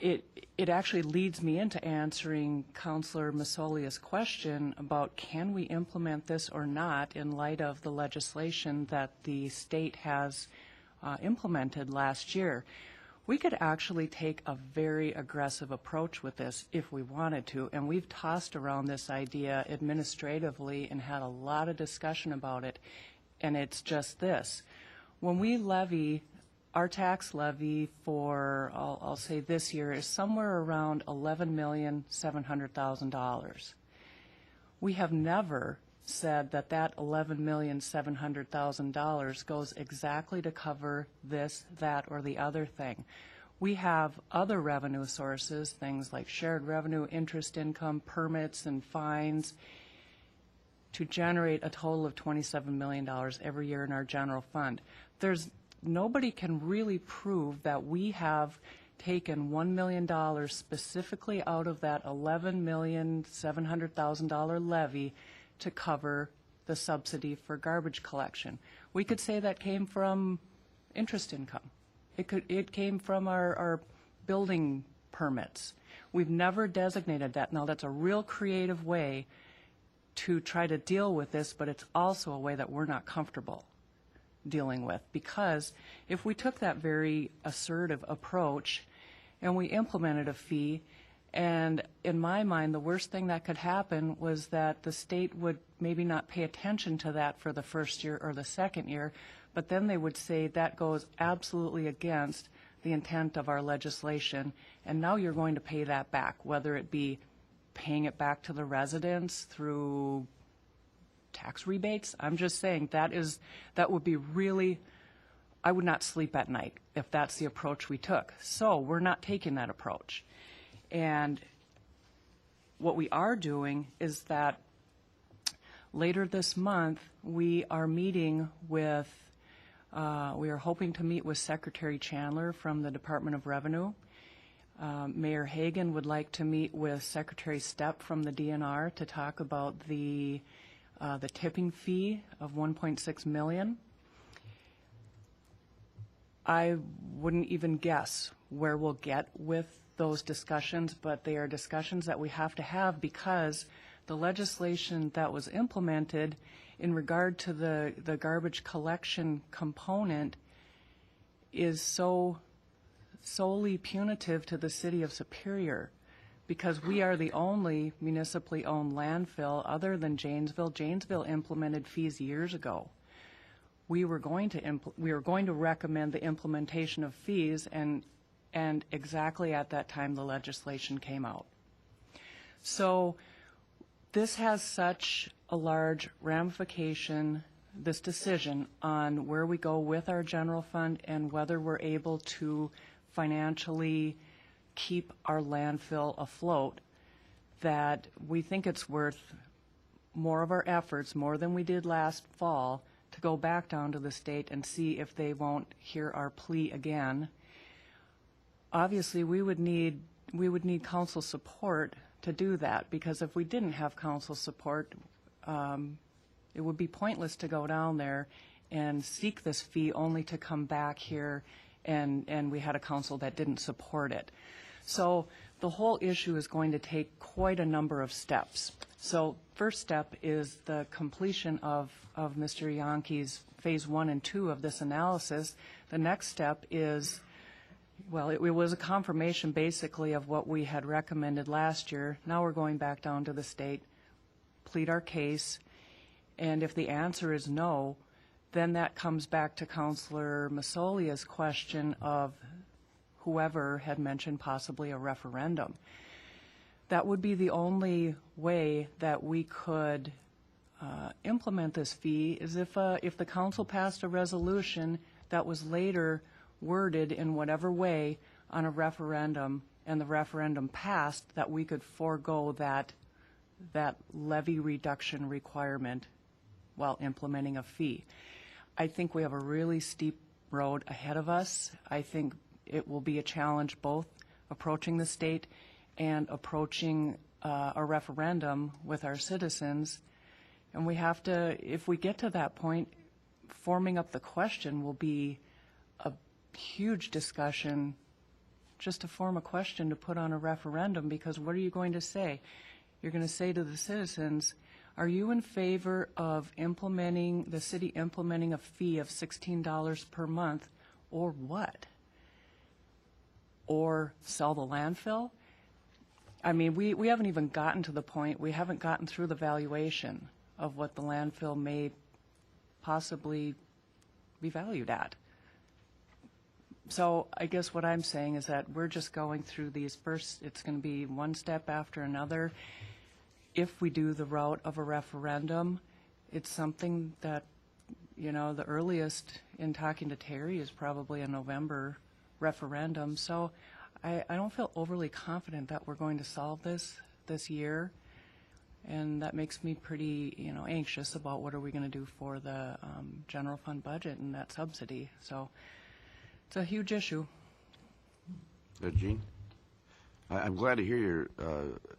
it actually leads me into answering Councilor Masolia's question about can we implement this or not in light of the legislation that the state has implemented last year. We could actually take a very aggressive approach with this if we wanted to, and we've tossed around this idea administratively and had a lot of discussion about it, and it's just this. When we levy, our tax levy for, I'll say this year, is somewhere around $11,700,000. We have never said that that $11,700,000 goes exactly to cover this, that, or the other thing. We have other revenue sources, things like shared revenue, interest income, permits, and fines, to generate a total of $27 million every year in our general fund. Nobody can really prove that we have taken $1 million specifically out of that $11,700,000 levy to cover the subsidy for garbage collection. We could say that came from interest income. It came from our building permits. We've never designated that. Now, that's a real creative way to try to deal with this, but it's also a way that we're not comfortable dealing with, because if we took that very assertive approach and we implemented a fee, and in my mind, the worst thing that could happen was that the state would maybe not pay attention to that for the first year or the second year, but then they would say that goes absolutely against the intent of our legislation, and now you're going to pay that back, whether it be paying it back to the residents through tax rebates. I'm just saying that would be really, I would not sleep at night if that's the approach we took. So we're not taking that approach. And what we are doing is that later this month, we are meeting with, we are hoping to meet with Secretary Chandler from the Department of Revenue. Mayor Hagan would like to meet with Secretary Stepp from the DNR to talk about the tipping fee of $1.6 million. I wouldn't even guess where we'll get with those discussions, but they are discussions that we have to have because the legislation that was implemented in regard to the garbage collection component is so solely punitive to the city of Superior, because we are the only municipally owned landfill other than Janesville. Janesville implemented fees years ago. We were going to recommend the implementation of fees, and exactly at that time the legislation came out. So this has such a large ramification, this decision on where we go with our general fund and whether we're able to financially keep our landfill afloat, that we think it's worth more of our efforts, more than we did last fall, to go back down to the state and see if they won't hear our plea again. Obviously, we would need council support to do that, because if we didn't have council support, it would be pointless to go down there and seek this fee only to come back here and we had a council that didn't support it. So the whole issue is going to take quite a number of steps. So first step is the completion of Mr. Yankee's phase 1 and 2 of this analysis. The next step is, well, it was a confirmation basically of what we had recommended last year. Now we're going back down to the state, plead our case, and if the answer is no, then that comes back to Councilor Masolia's question of whoever had mentioned possibly a referendum. That would be the only way that we could implement this fee, is if the council passed a resolution that was later worded in whatever way on a referendum, and the referendum passed, that we could forego that levy reduction requirement while implementing a fee. I think we have a really steep road ahead of us. I think it will be a challenge both approaching the state and approaching a referendum with our citizens. And we have to, if we get to that point, forming up the question will be a huge discussion just a form of question to put on a referendum, because what are you going to say? You're going to say to the citizens, are you in favor of the city implementing a fee of $16 per month, or what? Or sell the landfill? I mean, we haven't even gotten to the point, we haven't gotten through the valuation of what the landfill may possibly be valued at. So I guess what I'm saying is that we're just going through these first, it's going to be one step after another. If we do the route of a referendum, it's something that, you know, the earliest in talking to Terry is probably a November referendum. So I don't feel overly confident that we're going to solve this year. And that makes me pretty, you know, anxious about what are we going to do for the general fund budget and that subsidy. So it's a huge issue. Gene? I'm glad to hear you're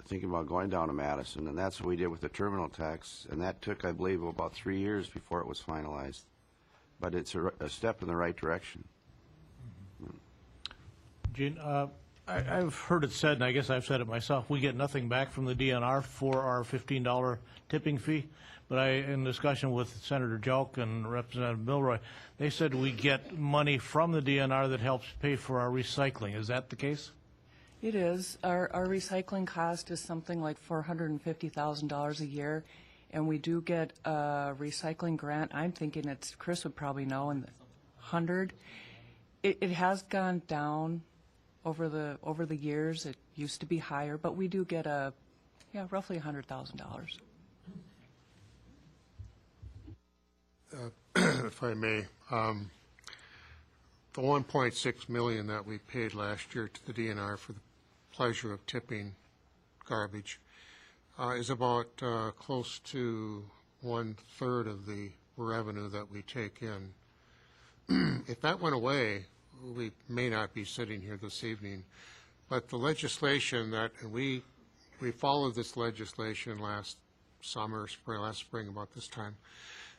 thinking about going down to Madison, and that's what we did with the terminal tax, and that took, I believe, about 3 years before it was finalized. But it's a step in the right direction. Gene, I've heard it said, and I guess I've said it myself, we get nothing back from the DNR for our $15 tipping fee. But in discussion with Senator Jelk and Representative Milroy, they said we get money from the DNR that helps pay for our recycling. Is that the case? It is. Our recycling cost is something like $450,000 a year, and we do get a recycling grant. I'm thinking Chris would probably know, in the 100. It has gone down over the years. It used to be higher, but we do get roughly $100,000. If I may, the $1.6 million that we paid last year to the DNR for the pleasure of tipping garbage is about close to 1/3 of the revenue that we take in. If that went away, we may not be sitting here this evening. But the legislation that we followed this legislation last spring about this time,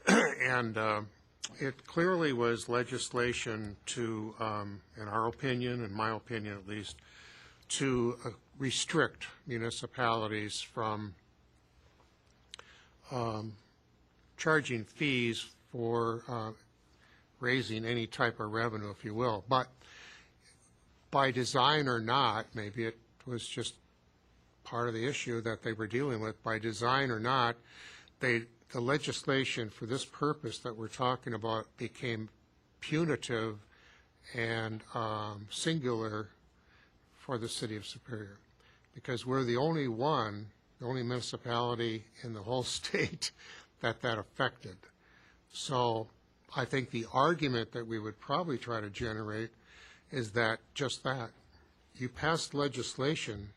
and it clearly was legislation to, in our opinion, in my opinion at least, to restrict municipalities from charging fees for raising any type of revenue, if you will. But by design or not, maybe it was just part of the issue that they were dealing with, by design or not, the legislation for this purpose that we're talking about became punitive and singular for the city of Superior, because we're the only municipality in the whole state that affected. So I think the argument that we would probably try to generate is that you passed legislation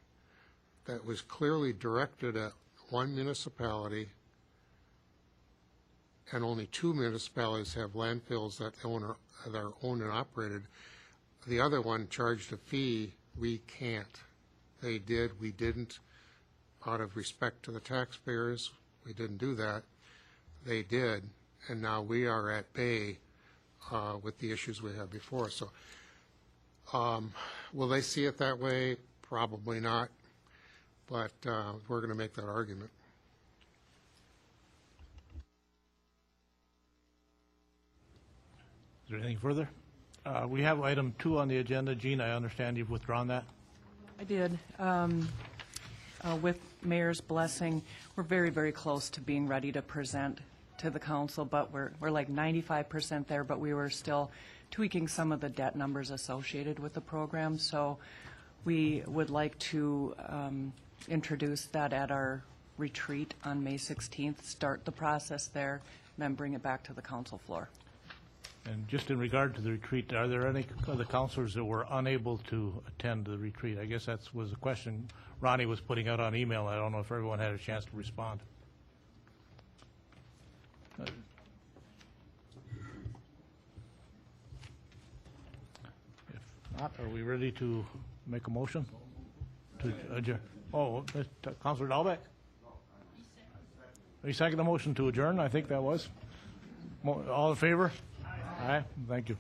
that was clearly directed at one municipality, and only 2 municipalities have landfills that are owned and operated. The other one charged a fee. We can't. They did. We didn't. Out of respect to the taxpayers, we didn't do that. They did, and now we are at bay with the issues we had before. So will they see it that way? Probably not, but we're going to make that argument. Is there anything further? We have item 2 on the agenda. Gene, I understand you've withdrawn that? I did. With Mayor's blessing, we're very, very close to being ready to present to the council, but we're like 95% there, but we were still tweaking some of the debt numbers associated with the program. So we would like to introduce that at our retreat on May 16th, start the process there, and then bring it back to the council floor. And just in regard to the retreat, are there any of the councilors that were unable to attend the retreat? I guess that was a question Ronnie was putting out on email. I don't know if everyone had a chance to respond. If not, are we ready to make a motion to adjourn? Oh, Councilor Dahlbeck? You second the motion to adjourn, I think that was. All in favor? Aye. Thank you.